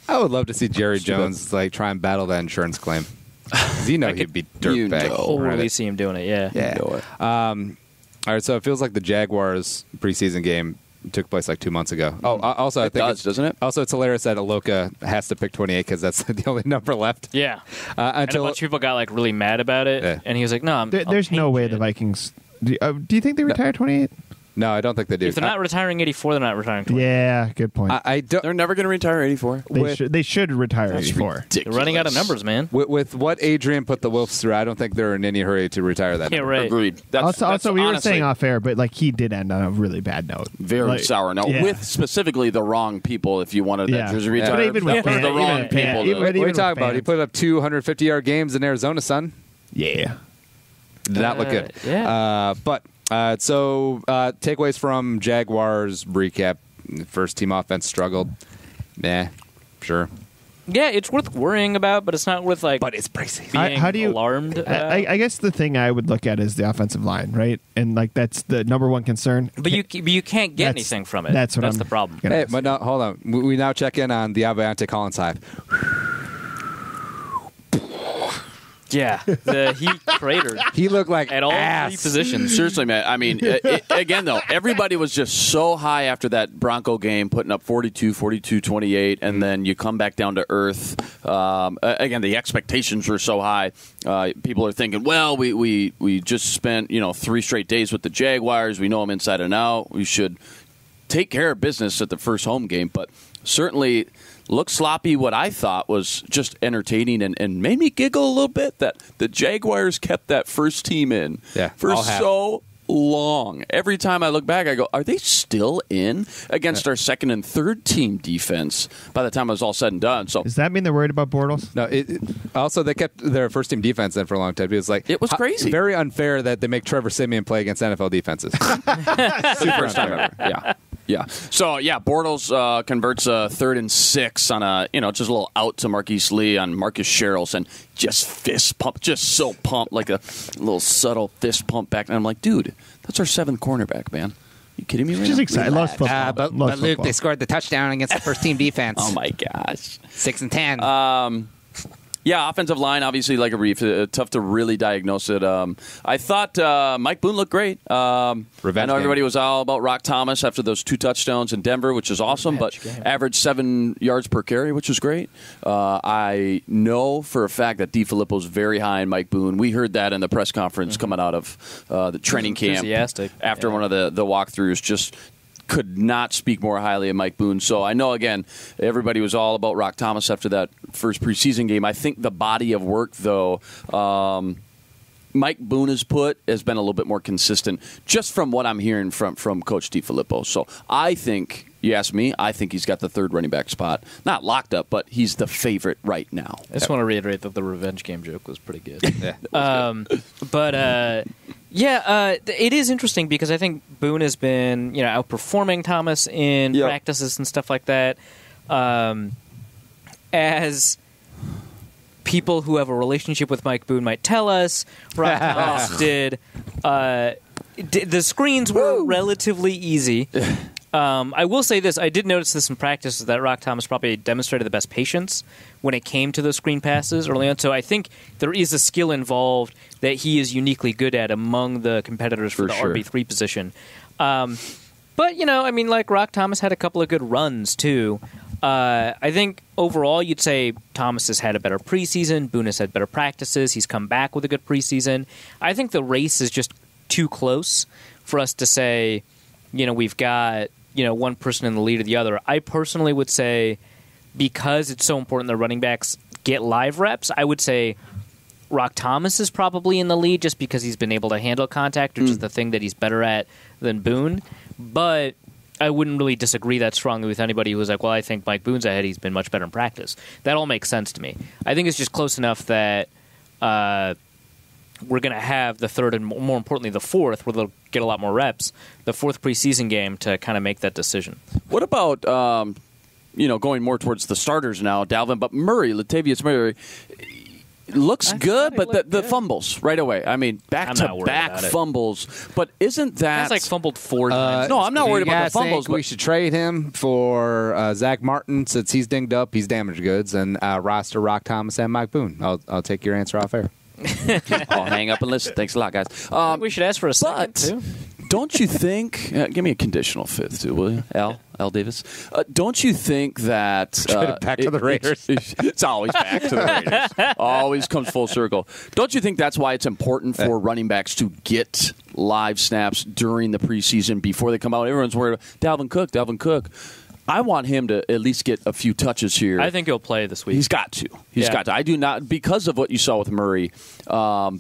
I would love to see Jerry Jones try and battle that insurance claim. He'd be dirtbag. Totally see him doing it. Yeah. All right, so it feels like the Jaguars preseason game took place like 2 months ago. Oh, also I think doesn't it? Also, it's hilarious that Iloka has to pick 28 because that's the only number left. Yeah. And a bunch of people got really mad about it, and he was like, "No, there's no way the Vikings." Do you think they retire 28? No, I don't think they do. If they're not retiring 84, they're not retiring 28. Yeah, good point. I don't. They're never going to retire 84. They should retire 84. They're running out of numbers, man. With what Adrian put the Wolves through, I don't think they're in any hurry to retire that. Yeah, number. right. Agreed. Also, we were saying off air, but he did end on a really bad note. Very sour note. Yeah. With specifically the wrong people, if you wanted that jersey retired. But even with the wrong people. What are you talking about? He put up 250-yard games in Arizona, son. Yeah. Did not look good. Yeah. So takeaways from Jaguars recap. First team offense struggled. Sure. Yeah, it's worth worrying about, but it's not worth But it's preseason. being How do you, alarmed about. I guess the thing I would look at is the offensive line, right? And like that's the number one concern. But you can't get That's- anything from it. that's what That's I'm the problem. gonna Hey, ask. but no, hold on. We now check in on the Aviante Collins hive. Yeah, he cratered He looked like at all ass. three positions. Seriously, man. I mean, again, though, everybody was just so high after that Bronco game, putting up 42, 28, and then you come back down to earth. Again, the expectations were so high. People are thinking, well, we just spent 3 straight days with the Jaguars. We know them inside and out. We should take care of business at the first home game. But certainly looked sloppy. What I thought was just entertaining and made me giggle a little bit that the Jaguars kept that first team in for so long. Every time I look back, I go, are they still in against our second and third team defense by the time it was all said and done? So Does that mean they're worried about Bortles? No, also they kept their first team defense in for a long time. It was crazy. Very unfair that they make Trevor Siemian play against NFL defenses. Super time ever. Yeah. So, Bortles converts a 3rd and 6 on a, just a little out to Marquise Lee on Marcus Sherrills and just fist pump, just so pumped, like a little subtle fist pump back. And I'm like, dude, that's our 7th cornerback, man. You kidding me right Just now? excited. Loves football. but Loves Luke, football. they scored the touchdown against the first team defense. Oh, my gosh. 6 and 10. Yeah, offensive line, obviously, like a reef. Tough to really diagnose it. I thought Mike Boone looked great. I know everybody was all about Rock Thomas after those 2 touchdowns in Denver, which is awesome, but averaged 7 yards per carry, which was great. I know for a fact that DiFilippo's very high in Mike Boone. We heard that in the press conference coming out of the training camp after one of the walkthroughs. Just could not speak more highly of Mike Boone. So I know, again, everybody was all about Rock Thomas after that first preseason game. I think the body of work, though, Mike Boone has been a little bit more consistent just from what I'm hearing from Coach DiFilippo. So I think, you ask me, I think he's got the 3rd running back spot. Not locked up, but he's the favorite right now. I just want to reiterate that the revenge game joke was pretty good. It is interesting because I think Boone has been, outperforming Thomas in practices and stuff like that. As people who have a relationship with Mike Boone might tell us, Rock Thomas did the screens were relatively easy. I will say this. I did notice this in practice that Rock Thomas probably demonstrated the best patience when it came to those screen passes early on. So I think there is a skill involved that he is uniquely good at among the competitors for the RB3 position. But, Rock Thomas had a couple of good runs, too. I think overall you'd say Thomas has had a better preseason. Boone has had better practices. He's come back with a good preseason. I think the race is just too close for us to say, we've got, one person in the lead or the other. I personally would say, because it's so important that running backs get live reps, I would say Rock Thomas is probably in the lead just because he's been able to handle contact, which is the thing that he's better at than Boone. But I wouldn't really disagree that strongly with anybody who was like, well, I think Mike Boone's ahead. He's been much better in practice. That all makes sense to me. I think it's just close enough that we're going to have the 3rd and, more importantly, the 4th, where they'll get a lot more reps, the 4th preseason game to kind of make that decision. What about, going more towards the starters now, Dalvin, but Latavius Murray, looks good, but the fumbles right away. I mean, back-to-back fumbles. But isn't that... He's like fumbled 4 times. No, I'm not worried about the fumbles. But we should trade him for Zach Martin since he's dinged up. He's damaged goods. And roster Rock Thomas and Mike Boone. I'll take your answer off air. I'll hang up and listen. Thanks a lot, guys. We should ask for a second, too. Don't you think... give me a conditional 5th, too, will you? Al Davis. Don't you think that... back to the Raiders. It's always back to the Raiders. Always comes full circle. Don't you think that's why it's important for running backs to get live snaps during the preseason before they come out? Everyone's worried about Dalvin Cook. I want him to at least get a few touches here. I think he'll play this week. He's got to. He's got to. I do not, because of what you saw with Murray,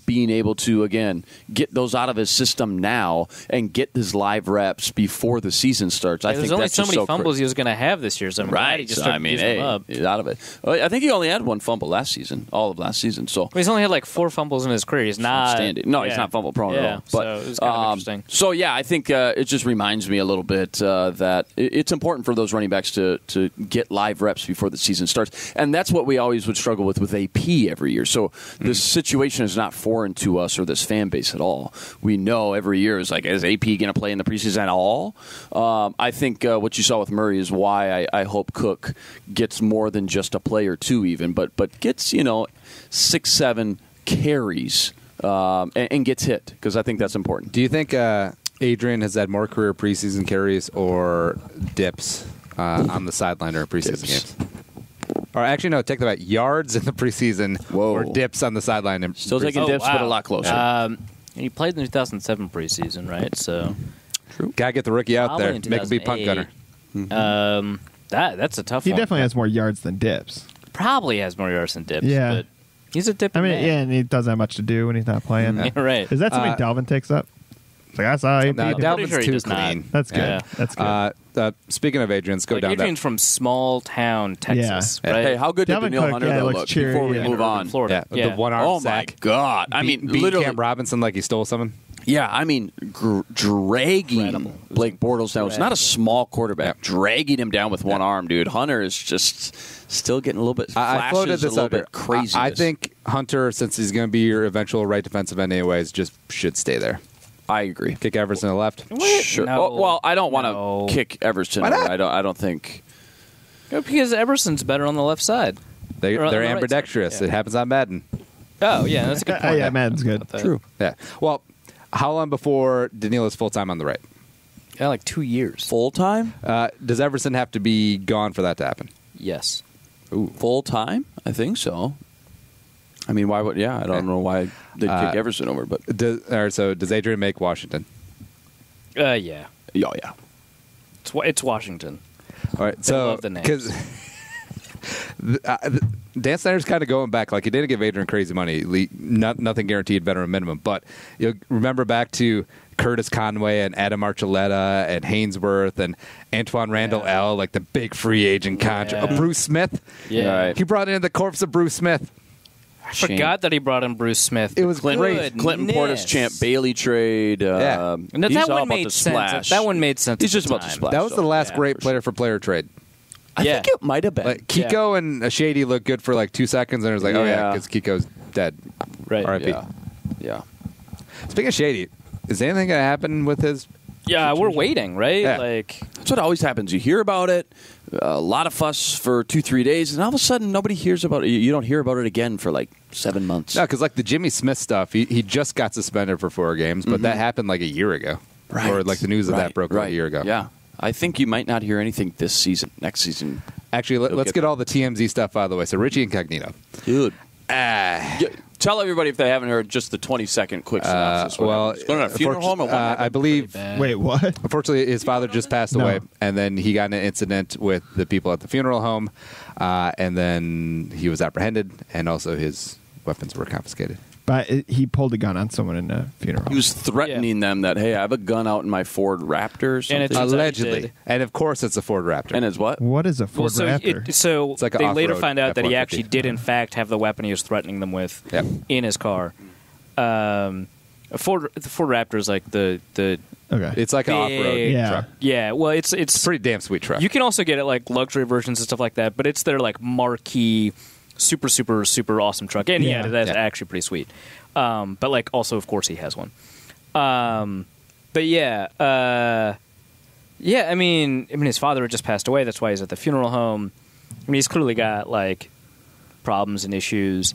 being able to, again, get those out of his system now and get his live reps before the season starts. I think there's only that's so just many fumbles he was going to have this year. So I'm glad he just started using them up. He's out of it. I think he only had one fumble last season, all of last season. So he's only had like 4 fumbles in his career. He's not standing. No, he's not fumble prone at all. But, so it was kind of interesting. So, yeah, I think it just reminds me a little bit that it's important for those running backs to get live reps before the season starts. And that's what we always would struggle with AP every year. So this situation is not foreign to us or this fan base at all. We know every year is like, is AP going to play in the preseason at all? I think what you saw with Murray is why I hope Cook gets more than just a play or two even, but gets, 6-7 carries and gets hit, because I think that's important. Do you think Adrian has had more career preseason carries or dips on the sideline during preseason games? Or actually, no, take that back. Yards in the preseason or dips on the sideline. Still taking dips, but a lot closer. He played in the 2007 preseason, right? So, true. Gotta get the rookie out there. Make him be punt gunner. That's a tough He one. definitely has more yards than dips. Probably has more yards than dips. Yeah. But he's a dip. I mean, man. yeah, and he doesn't have much to do when he's not playing. Yeah, right. Is that something Dalvin takes up? It's like, I saw AP. No, do it. Dalvin's sure he too does not. clean. That's good. Yeah. That's good. Speaking of Adrian, let's go down Adrian's from small town Texas, right? Hey, how good did Dalvin Danielle Cook, Hunter yeah, though looks look cheery, before we yeah. move on? Florida. the one-arm Oh, sack. my God. I mean, beat literally. Cam Robinson like he stole something. Yeah, I mean, dragging Blake Bortles down. It's not a small quarterback. Dragging him down with one arm, dude. Hunter is just still getting a little bit I floated flashes, a this little out there. bit crazy. I think Hunter, since he's going to be your eventual right defensive end anyways, just should stay there. I agree. Kick Everson to the left. Sure. No. Well, I don't want to kick Everson. Why not? I don't think. Because Everson's better on the left side. They're Or on the right ambidextrous. side. Yeah. It happens on Madden. Oh, yeah, that's a good point. Yeah, Madden's good. True. Yeah. Well, how long before Daniela's full-time on the right? Yeah, like 2 years. Full time? Does Everson have to be gone for that to happen? Yes. Ooh, full time? I think so. I mean, why would? Yeah, I don't know why they'd kick Everson over, but So does Adrian make Washington? Yeah. oh yeah. It's Washington. All right. So love the names. because Dan Snyder's kind of going back, like he didn't give Adrian crazy money, nothing guaranteed, veteran minimum. But you'll remember back to Curtis Conway and Adam Archuleta and Hainsworth and Antoine Randall L, like the big free agent contract. Yeah. Bruce Smith. Yeah. Right. He brought in the corpse of Bruce Smith. I forgot that he brought in Bruce Smith. It was great. Clinton Portis champ Bailey trade. Yeah. And he's that all one about made the sense. splash. That one made sense. He's at just the about the time. splash. That was the last Yeah, great for player for player trade. I Yeah. think it might have been. Like Kiko and Shady looked good for like 2 seconds, and it was like, oh yeah, Yeah. because Kiko's dead. Right. R.I.P. Yeah. Speaking of Shady, is anything going to happen with his? Yeah, we're waiting, right? Yeah. Like, That's what always happens. You hear about it, a lot of fuss for 2-3 days, and all of a sudden nobody hears about it. You don't hear about it again for like 7 months. No, because like the Jimmy Smith stuff, he just got suspended for 4 games, but that happened like a year ago. Right. Or like the news of that broke like a year ago. Yeah. I think you might not hear anything this season. Next season. Actually, let's get get all the TMZ stuff out of the way. So Richie Incognito. Dude. Tell everybody if they haven't heard just the 20-second quick synopsis. Well, He's going to a funeral home and what happened? I believe. Wait, what? Unfortunately, his father just passed No. away, and then he got in an incident with the people at the funeral home, and then he was apprehended, and also his weapons were confiscated. But he pulled a gun on someone in a funeral. He was threatening them that, hey, I have a gun out in my Ford Raptor or something. And it's Allegedly. did. And of course, it's a Ford Raptor. And it's what? What is a well, Ford so Raptor? It's like an they later off-road find out that he F-150. actually did, in fact, have the weapon he was threatening them with Yep. in his car. The Ford Raptor is like the Okay. It's like an off-road big Yeah. truck. yeah. Well, it's It's a pretty damn sweet truck. you can also get it like luxury versions and stuff like that, but it's their like marquee, super awesome truck, and Yeah. that's Yeah. actually pretty sweet. But like also, of course, he has one. But yeah, I mean, his father had just passed away. That's why he's at the funeral home. I mean, he's clearly got like problems and issues.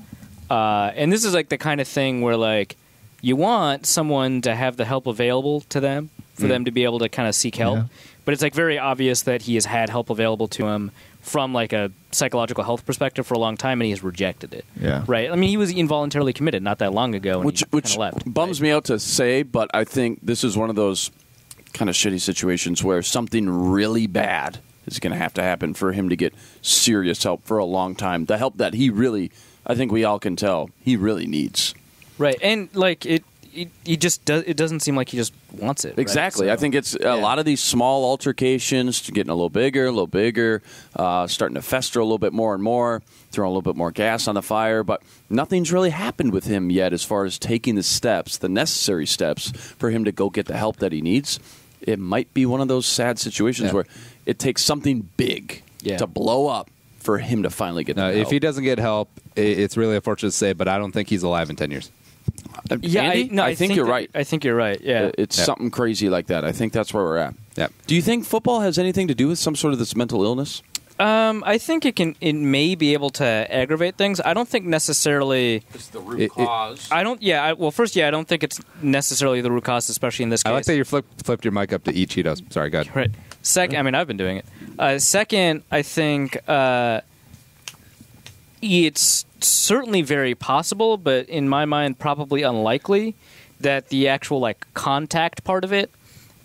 And this is like the kind of thing where like you want someone to have the help available to them for them to be able to kind of seek help. Yeah. But it's like very obvious that he has had help available to him from like a psychological health perspective for a long time, and he has rejected it. Yeah. Right. I mean, he was involuntarily committed not that long ago, and Which he kinda left. bums me out to say, but I think this is one of those kind of shitty situations where something really bad is going to have to happen for him to get serious help for a long time. The help that he really, I think we all can tell, he really needs. Right, and like he just does. It doesn't seem like he just wants it. Exactly. Right? I think it's a lot of these small altercations getting a little bigger, starting to fester a little bit more and more, throwing a little bit more gas on the fire. But nothing's really happened with him yet as far as taking the steps, the necessary steps for him to go get the help that he needs. It might be one of those sad situations where it takes something big to blow up for him to finally get the help. If he doesn't get help, it's really unfortunate to say, but I don't think he's alive in 10 years. Yeah, Andy, I think you're right. I think you're right. Yeah, it's something crazy like that. I think that's where we're at. Yeah. Do you think football has anything to do with some sort of this mental illness? I think it may be able to aggravate things. I don't think necessarily It's the root cause. I don't. Yeah. I don't think it's necessarily the root cause, especially in this case. I like that you flipped your mic up to eat Cheetos. Sorry, go ahead. Right. Second, I mean, I've been doing it. Second, I think it's certainly very possible, but in my mind, probably unlikely that the actual contact part of it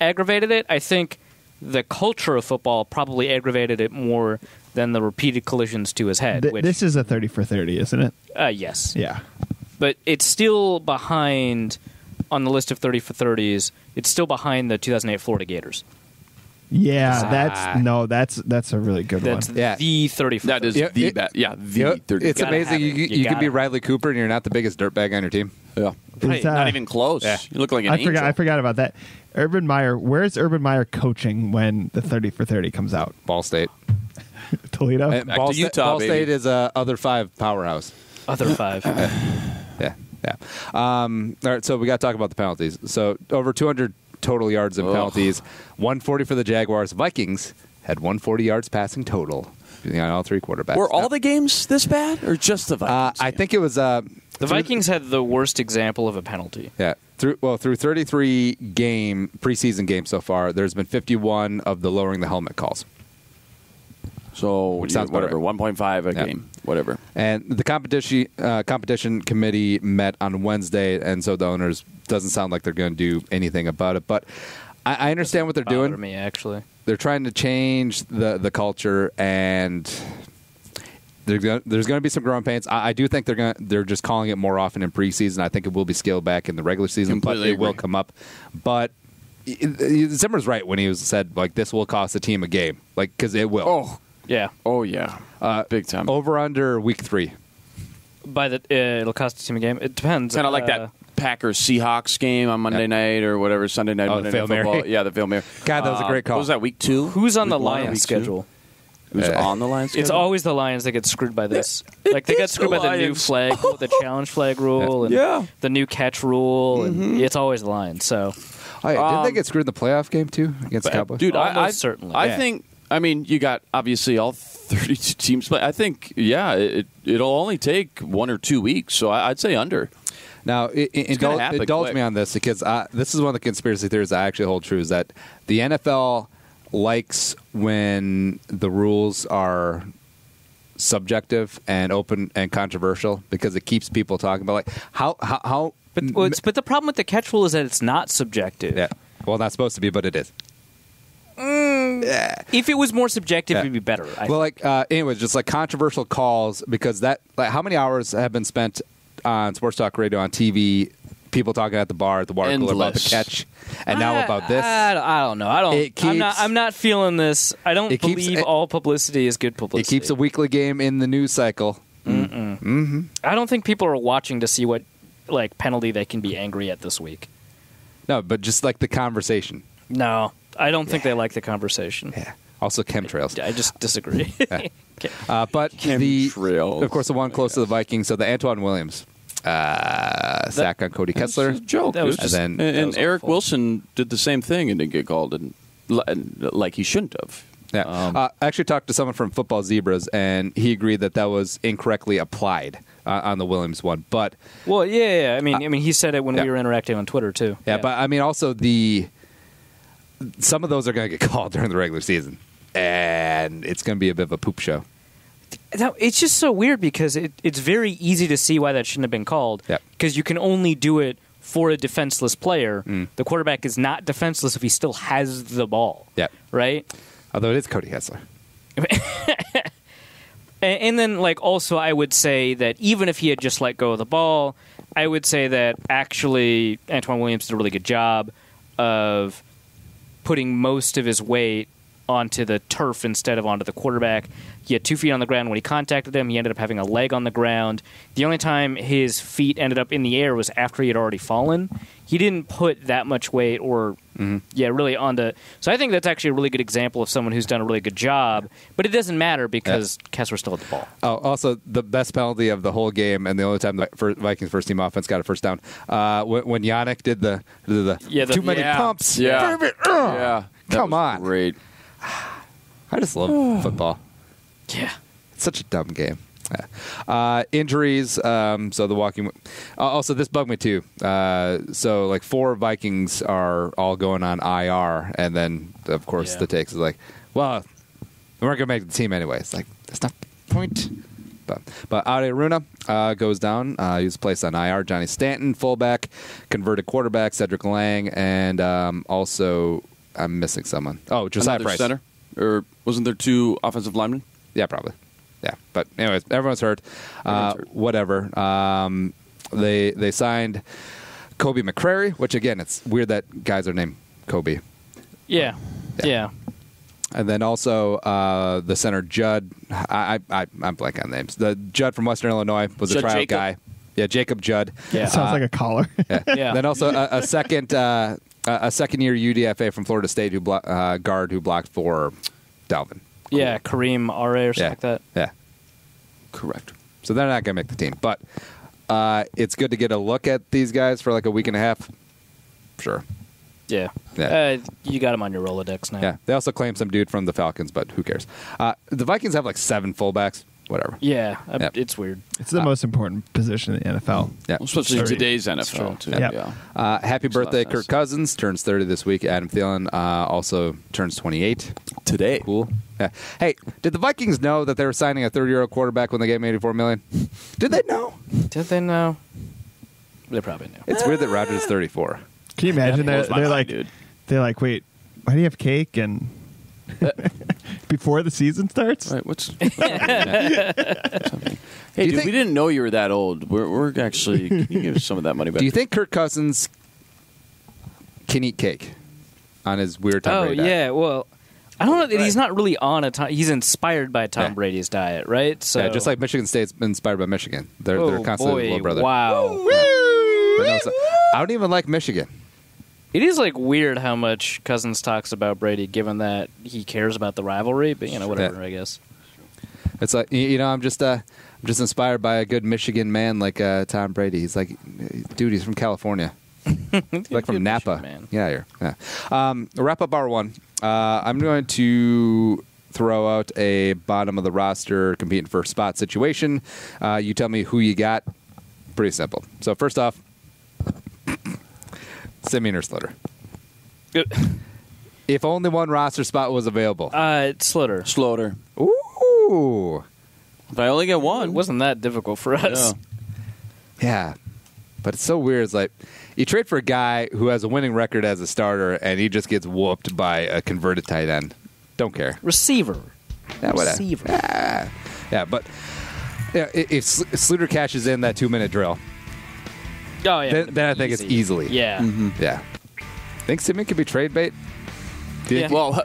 aggravated it. I think the culture of football probably aggravated it more than the repeated collisions to his head. This is a 30 for 30, isn't it? Yes. Yeah. But it's still behind on the list of 30 for 30s. It's still behind the 2008 Florida Gators. Yeah, that's a really good That's one. the 30 for 30. That is the 30. It's amazing. You can be Riley Cooper and you're not the biggest dirtbag on your team. Yeah. Right. Not even close. Yeah. You look like an angel. I forgot about that. Urban Meyer, where's Urban Meyer coaching when the 30 for 30 comes out? Ball State. Toledo? Back to Utah, Ball baby. State is a other 5 powerhouse. Other 5. Yeah. All right, so we got to talk about the penalties. So over 200 total yards and penalties, 140 for the Jaguars. Vikings had 140 yards passing total on all 3 quarterbacks. Were all the games this bad, or just the Vikings? I think it was The Vikings had the worst example of a penalty. Yeah. Through 33 preseason games so far, there's been 51 of the lowering the helmet calls. So sounds about whatever, right. 1.5 a game, whatever. And the competition committee met on Wednesday, and so the owners doesn't sound like they're going to do anything about it. But I understand what they're doing. To me, actually, they're trying to change the culture, and there's going to be some growing pains. I do think they're just calling it more often in preseason. I think it will be scaled back in the regular season, Completely but it will agree. come up. But Zimmer's right when he said this will cost the team a game, because it will. yeah. Big time. Over under week 3. It'll cost the team a game. It depends. Kind of like that Packers Seahawks game on Monday night or whatever, Sunday night. Monday the Night Hail Football. Mary. Yeah, the Hail Mary. God, that was a great call. What was that, week 2? Who's on the Week 1 or Lions week 2? schedule? Who's on the Lions schedule? It's always the Lions that get screwed by this. They got screwed by the new Lions. flag, the challenge flag rule, and the new catch rule, and it's always the Lions. So, Didn't they get screwed in the playoff game too against the Cowboys? Dude, Almost certainly. I think. I mean, you got obviously all 32 teams, but I think it'll only take 1 or 2 weeks. So I'd say under. Now, gonna happen indulge quick. me on this because this is one of the conspiracy theories I actually hold true, is that the NFL likes when the rules are subjective and open and controversial because it keeps people talking about how. But the problem with the catch rule is that it's not subjective. Yeah, well, not supposed to be, but it is. If it was more subjective, it'd be better. Anyways, just controversial calls because how many hours have been spent on sports talk radio, on TV, people talking at the bar, at the water cooler about the catch, and now about this. I don't know. I'm not feeling this. I don't believe all publicity is good publicity. It keeps a weekly game in the news cycle. I don't think people are watching to see what penalty they can be angry at this week. No, but just the conversation. No, I don't think they like the conversation. Yeah. Also chemtrails. I just disagree. Okay. But Chemtrails. of course, the one close to the Vikings. So the Antoine Williams sack on Cody Kessler. It's a joke. That was dude. just- and that was Eric awful. Wilson did the same thing and didn't get called, and like he shouldn't have. Yeah. I actually talked to someone from Football Zebras, and he agreed that was incorrectly applied on the Williams one. But Well, yeah. I mean, he said it when we were interacting on Twitter too. yeah, but I mean, also some of those are going to get called during the regular season, and it's going to be a bit of a poop show. Now, it's just so weird because it's very easy to see why that shouldn't have been called. Yep. Because you can only do it for a defenseless player. The quarterback is not defenseless if he still has the ball. Yep. Right? Although it is Cody Kessler. And then, like, also I would say that even if he had just let go of the ball, I would say that actually Antoine Williams did a really good job of putting most of his weight onto the turf instead of onto the quarterback. He had 2 feet on the ground when he contacted him. He ended up having a leg on the ground. The only time his feet ended up in the air was after he had already fallen. He didn't put that much weight really onto... So I think that's actually a really good example of someone who's done a really good job, but it doesn't matter because Kessler still had the ball. Oh, also, the best penalty of the whole game and the only time the Vikings first-team offense got a first down, when Yannick did the too many pumps. Yeah. Come on. Great. I just love football. Yeah. It's such a dumb game. Yeah. Injuries. So the walking. Also, this bugged me too. So like 4 Vikings are all going on IR, and then of course the takes is like, well, we weren't going to make the team anyway. It's like that's not the point. But Adrian goes down. He was placed on IR. Johnny Stanton, fullback, converted quarterback, Cedric Lang, and also I'm missing someone. Oh, Josiah Price. Center? Or wasn't there 2 offensive linemen? Yeah, probably. Yeah, but anyways, everyone's hurt. Whatever. They signed Kobe McCrary, which again, it's weird that guys are named Kobe. Yeah. And then also the center Judd. I'm blanking on names. The Judd from Western Illinois was a tryout guy. Yeah, Jacob Judd. Yeah, sounds like a caller. Yeah. Then also a second year UDFA from Florida State guard who blocked for Dalvin. Cool. Yeah, Kareem R.A. or something like that. Yeah. Correct. So they're not going to make the team. But it's good to get a look at these guys for like a week and a half. Sure. Yeah. You got them on your Rolodex now. Yeah. They also claimed some dude from the Falcons, but who cares? The Vikings have like 7 fullbacks. Whatever. Yeah. It's weird. It's the most important position in the NFL. Yeah. Especially today's NFL, too. Yep. Yeah. Happy birthday, Kirk Cousins. Turns 30 this week. Adam Thielen also turns 28. Today. Cool. Yeah. Hey, did the Vikings know that they were signing a 30-year-old quarterback when they gave him $84 million? Did they know? Did they know? They probably knew. It's weird that Rodgers is 34. Can you imagine? They're like, wait, why do you have cake and before the season starts? Right. What's hey, dude, we didn't know you were that old. We're actually. Can you give us some of that money back? Do you think Kirk Cousins can eat cake on his weird Tom Brady diet? Yeah. Well, I don't know. He's not really on a Tom. He's inspired by Tom Brady's diet, right? So yeah, just like Michigan State's inspired by Michigan. They're constantly little brother. Wow. I don't even like Michigan. It is like weird how much Cousins talks about Brady, given that he cares about the rivalry. But whatever. I guess it's like I'm just inspired by a good Michigan man like Tom Brady. He's like, dude, he's from California, like from Napa. Man. Yeah. Wrap up hour 1. I'm going to throw out a bottom of the roster competing for spot situation. You tell me who you got. Pretty simple. So first off, Simeon or Slaughter. If only one roster spot was available. It's Slaughter. Ooh. If I only get one. It wasn't that difficult for us. Yeah. But it's so weird. It's like you trade for a guy who has a winning record as a starter, and he just gets whooped by a converted tight end. Don't care. Receiver. Yeah, whatever. Receiver. Yeah, but if Sluter cashes in that 2-minute drill, oh yeah, then I think it's easily. Yeah. Mm-hmm. Yeah. Think Simeon could be trade bait? Yeah. Well,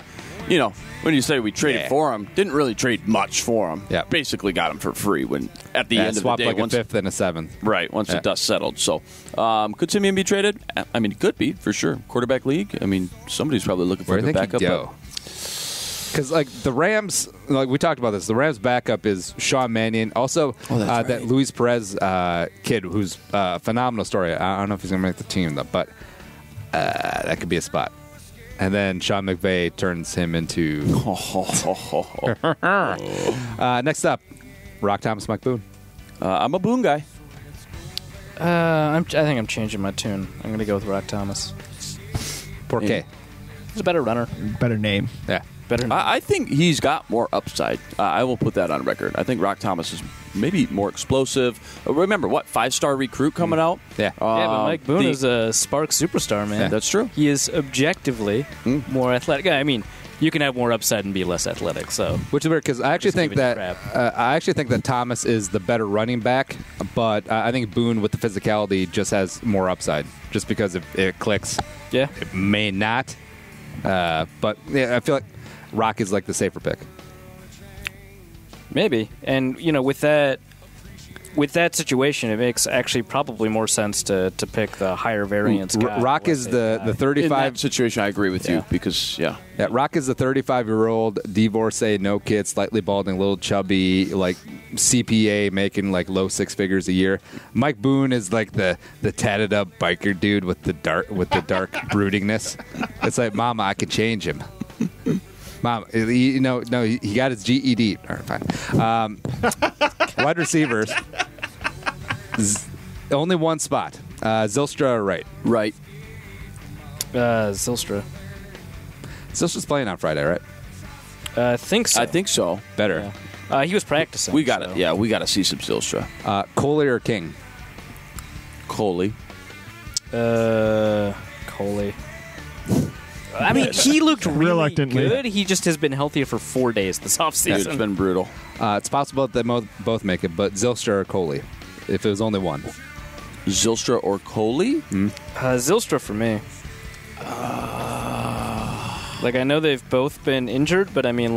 when you say we traded for him, didn't really trade much for him. Yeah. Basically got him for free when at the end of the swapped day. Like a 5th and a 7th. Right, once the dust settled. So could Simeon be traded? I mean, it could be, for sure. Quarterback league? I mean, somebody's probably looking for a backup. Because, like, the Rams, like we talked about this, the Rams' backup is Sean Mannion. Also, that Luis Perez kid, who's a phenomenal story. I don't know if he's going to make the team, though, but that could be a spot. And then Sean McVay turns him into... Next up, Rock Thomas, Mike Boone. I'm a Boone guy. I think I'm changing my tune. I'm going to go with Rock Thomas. Por qué? He's a better runner. Better name. Yeah. I think he's got more upside. I will put that on record. I think Rock Thomas is maybe more explosive. Remember, 5-star recruit coming out? Yeah. But Mike Boone is a spark superstar, man. Yeah. That's true. He is objectively more athletic. I mean, you can have more upside and be less athletic. So, which is weird because I actually think that Thomas is the better running back, but I think Boone with the physicality just has more upside, just because if it clicks. Yeah, it may not, but yeah, I feel like Rock is like the safer pick. Maybe, and with that situation, it makes actually probably more sense to pick the higher variance guy. Rock is the 35 in that situation. I agree with you because Rock is the 35-year-old divorcee, no kids, slightly balding, little chubby, like CPA making like low six figures a year. Mike Boone is like the tatted up biker dude with the dark broodingness. It's like, Mama, I could change him. Mom, he got his GED. All right, fine. Wide receivers, only one spot. Zylstra or right? Right. Zylstra. Zylstra's playing on Friday, right? I think so. Better. Yeah. He was practicing. We got it. Yeah, we got to see some Zylstra. Coley or King? Coley. Coley. I mean, he looked really reluctantly good. He just has been healthy for 4 days this offseason. It's been brutal. It's possible that they both make it, but Zylstra or Coley, if it was only one. Zylstra or Coley? Zylstra for me. I know they've both been injured, but I mean,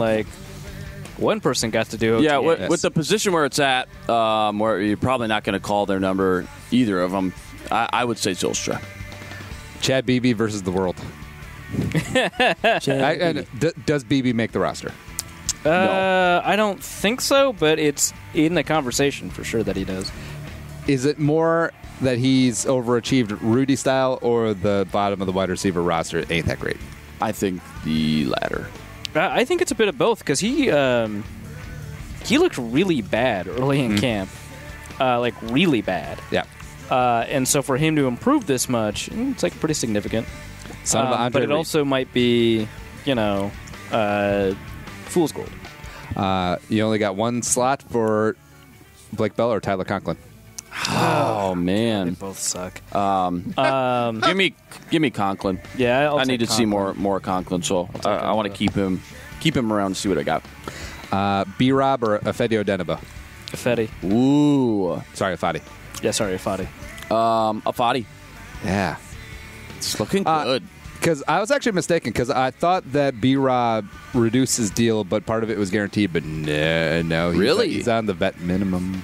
one person got to do okay. Yeah, with the position where it's at, where you're probably not going to call their number, either of them, I would say Zylstra. Chad Beebe versus the world. Does Beebe make the roster? No. I don't think so, but it's in the conversation for sure that he does. Is it more that he's overachieved Rudy style, or the bottom of the wide receiver roster ain't that great? I think the latter. I think it's a bit of both because he looked really bad early in camp, really bad. Yeah. And so for him to improve this much, it's pretty significant. But it also might be, fool's gold. You only got one slot for Blake Bell or Tyler Conklin. Oh man, they both suck. Give me Conklin. Yeah, I need to see more Conklin, so I want to keep him around and see what I got. B-Rob or Afedi Odenigbo? Afedi. Ooh, sorry, Afadi. Yeah, sorry, Afadi. Afadi. Yeah, it's looking good. Because I was actually mistaken, because I thought that B-Rob reduced his deal, but part of it was guaranteed, but no. He's on the vet minimum.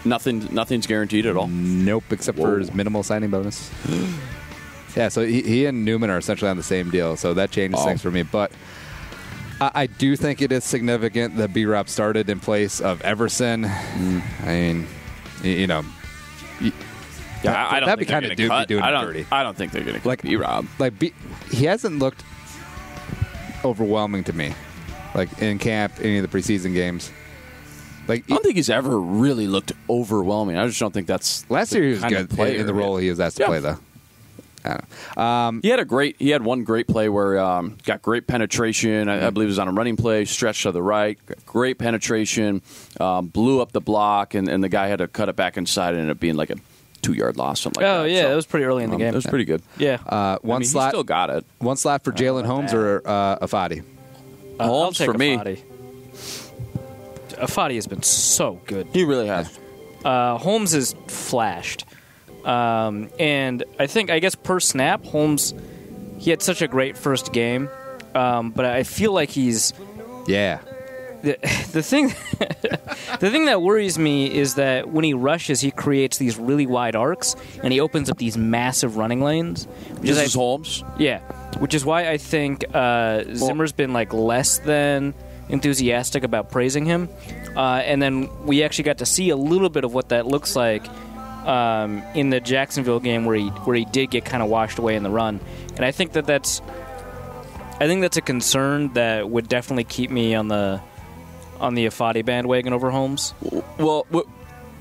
Nothing's guaranteed at all? Nope, except for his minimal signing bonus. Yeah, so he and Newman are essentially on the same deal, so that changes things for me. But I do think it is significant that B-Rob started in place of Everson. I mean, Yeah, I don't that'd be think kind of doing dirty. I don't think they're going to cut B-Rob. He hasn't looked overwhelming to me, in camp, any of the preseason games. I don't think he's ever really looked overwhelming. I just don't think that's last year. He was good in the role he was asked to play, though. I don't know. He had one great play where got great penetration. I believe it was on a running play, stretched to the right, great penetration, blew up the block, and the guy had to cut it back inside, and ended up being like a 2-yard loss, something like that. Oh, yeah, that was pretty early in the game. It was pretty good. Yeah. One slot. He still got it. One slot for Jalen Holmes or Afadi? Holmes for me. Afadi has been so good. He really has. Holmes has flashed. And I guess per snap, Holmes, he had such a great first game. But I feel like he's... Yeah. The thing that worries me is that when he rushes, he creates these really wide arcs, and he opens up these massive running lanes. This is Holmes? Yeah, which is why I think Zimmer's been less than enthusiastic about praising him. And then we actually got to see a little bit of what that looks like in the Jacksonville game where he did get kind of washed away in the run. And I think that's a concern that would definitely keep me on the Afadi bandwagon over Holmes. Well,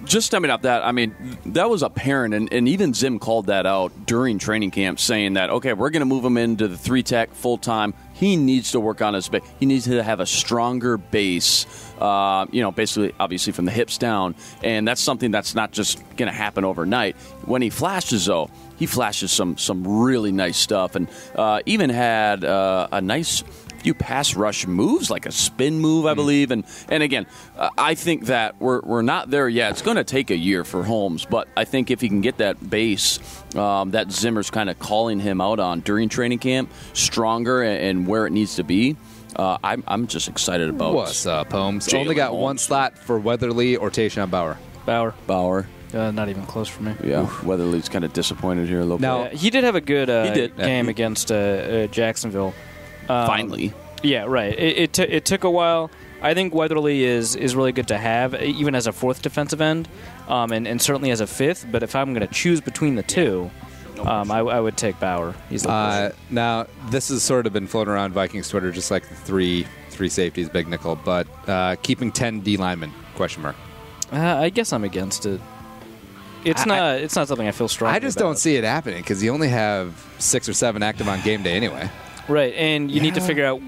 just stemming up that, I mean, that was apparent, and even Zim called that out during training camp, saying that, okay, we're going to move him into the 3-tech full-time. He needs to work on his base. He needs to have a stronger base, basically, obviously, from the hips down, and that's something that's not just going to happen overnight. When he flashes, though, he flashes some really nice stuff, and even had a nice few pass rush moves, like a spin move, I believe. And again, I think that we're not there yet. It's going to take a year for Holmes, but I think if he can get that base that Zimmer's kind of calling him out on during training camp stronger and where it needs to be, I'm just excited about What's up, Holmes? Jalen Only got Holmes. one slot for Weatherly or Tayshaun Bauer. Bauer. Not even close for me. Yeah, Weatherly's kind of disappointed here a little Now- bit. He did have a good game Yeah. against Jacksonville. Finally. Yeah, right. It took a while. I think Weatherly is really good to have, even as a fourth defensive end, and certainly as a fifth. But if I'm going to choose between the two, I would take Bauer. He's the Now, this has sort of been floating around Vikings Twitter, just like the three safeties, big nickel, but keeping 10 D linemen, question mark. I guess I'm against it. It's not something I feel strongly I just about. don't see it happening because you only have 6 or 7 active on game day anyway. Right, and you need to figure out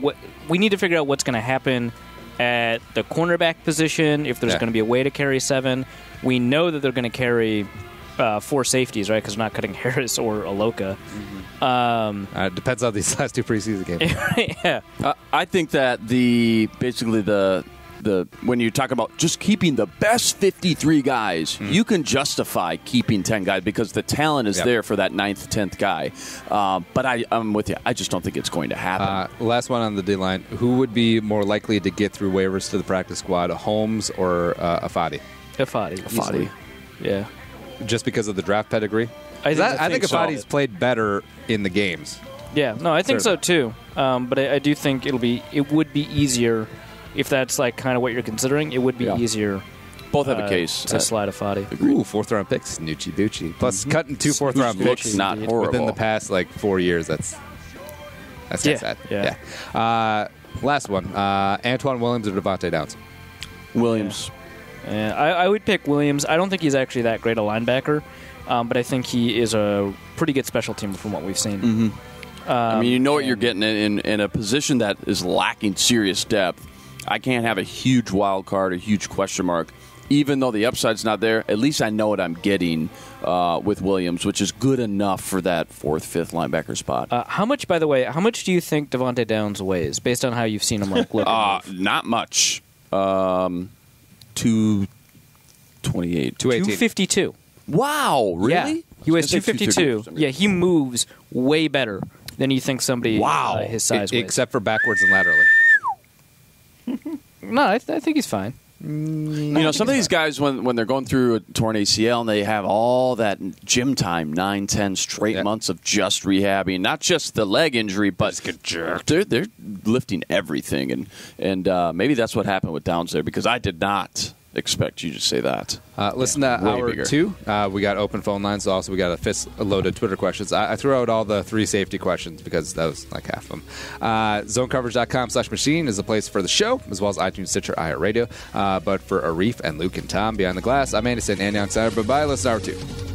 we need to figure out what's going to happen at the cornerback position. If there's going to be a way to carry 7, we know that they're going to carry 4 safeties, right? Because they're not cutting Harris or Iloka. It depends on these last 2 preseason games. Yeah, I think that basically the when you talk about just keeping the best 53 guys, you can justify keeping 10 guys because the talent is there for that 9th, 10th guy. But I'm with you. I just don't think it's going to happen. Last one on the D line. Who would be more likely to get through waivers to the practice squad, Holmes or Afadi? Afadi. Yeah. Just because of the draft pedigree? I think so. Afadi's played better in the games. Yeah, no, I think so too. But I do think it would be easier if that's like kind of what you're considering. It would be easier. Both have a case to slide Afadi. Ooh, 4th round picks, Nucci Bucci. Plus cutting 2 4th round picks not horrible within the past 4 years. That's kind of sad. Yeah. Last one. Antoine Williams or Devontae Downs? Williams. Yeah, I would pick Williams. I don't think he's actually that great a linebacker, but I think he is a pretty good special teamer from what we've seen. I mean, you know what you're getting in a position that is lacking serious depth. I can't have a huge wild card, a huge question mark. Even though the upside's not there, at least I know what I'm getting with Williams, which is good enough for that 4th, 5th linebacker spot. How much do you think Devontae Downs weighs, based on how you've seen him look? Not much. 228. 252. Wow, really? Yeah. He weighs I was gonna say 252. Yeah, he moves way better than you think somebody his size weighs. Except for backwards and laterally. No, I think he's fine. Some of these guys, when they're going through a torn ACL and they have all that gym time, 9, 10 straight months of just rehabbing, not just the leg injury, but they're lifting everything. And maybe that's what happened with Downs there, because I did not expect you to say that. Listen to hour 2. We got open phone lines. Also, we got a fist loaded Twitter questions. I threw out all the 3 safety questions because that was like half of them. Zonecoverage.com/machine is the place for the show, as well as iTunes, Stitcher, iHeartRadio. But for Arif and Luke and Tom behind the glass, I'm Anderson and on center. Bye-bye. Listen to hour 2.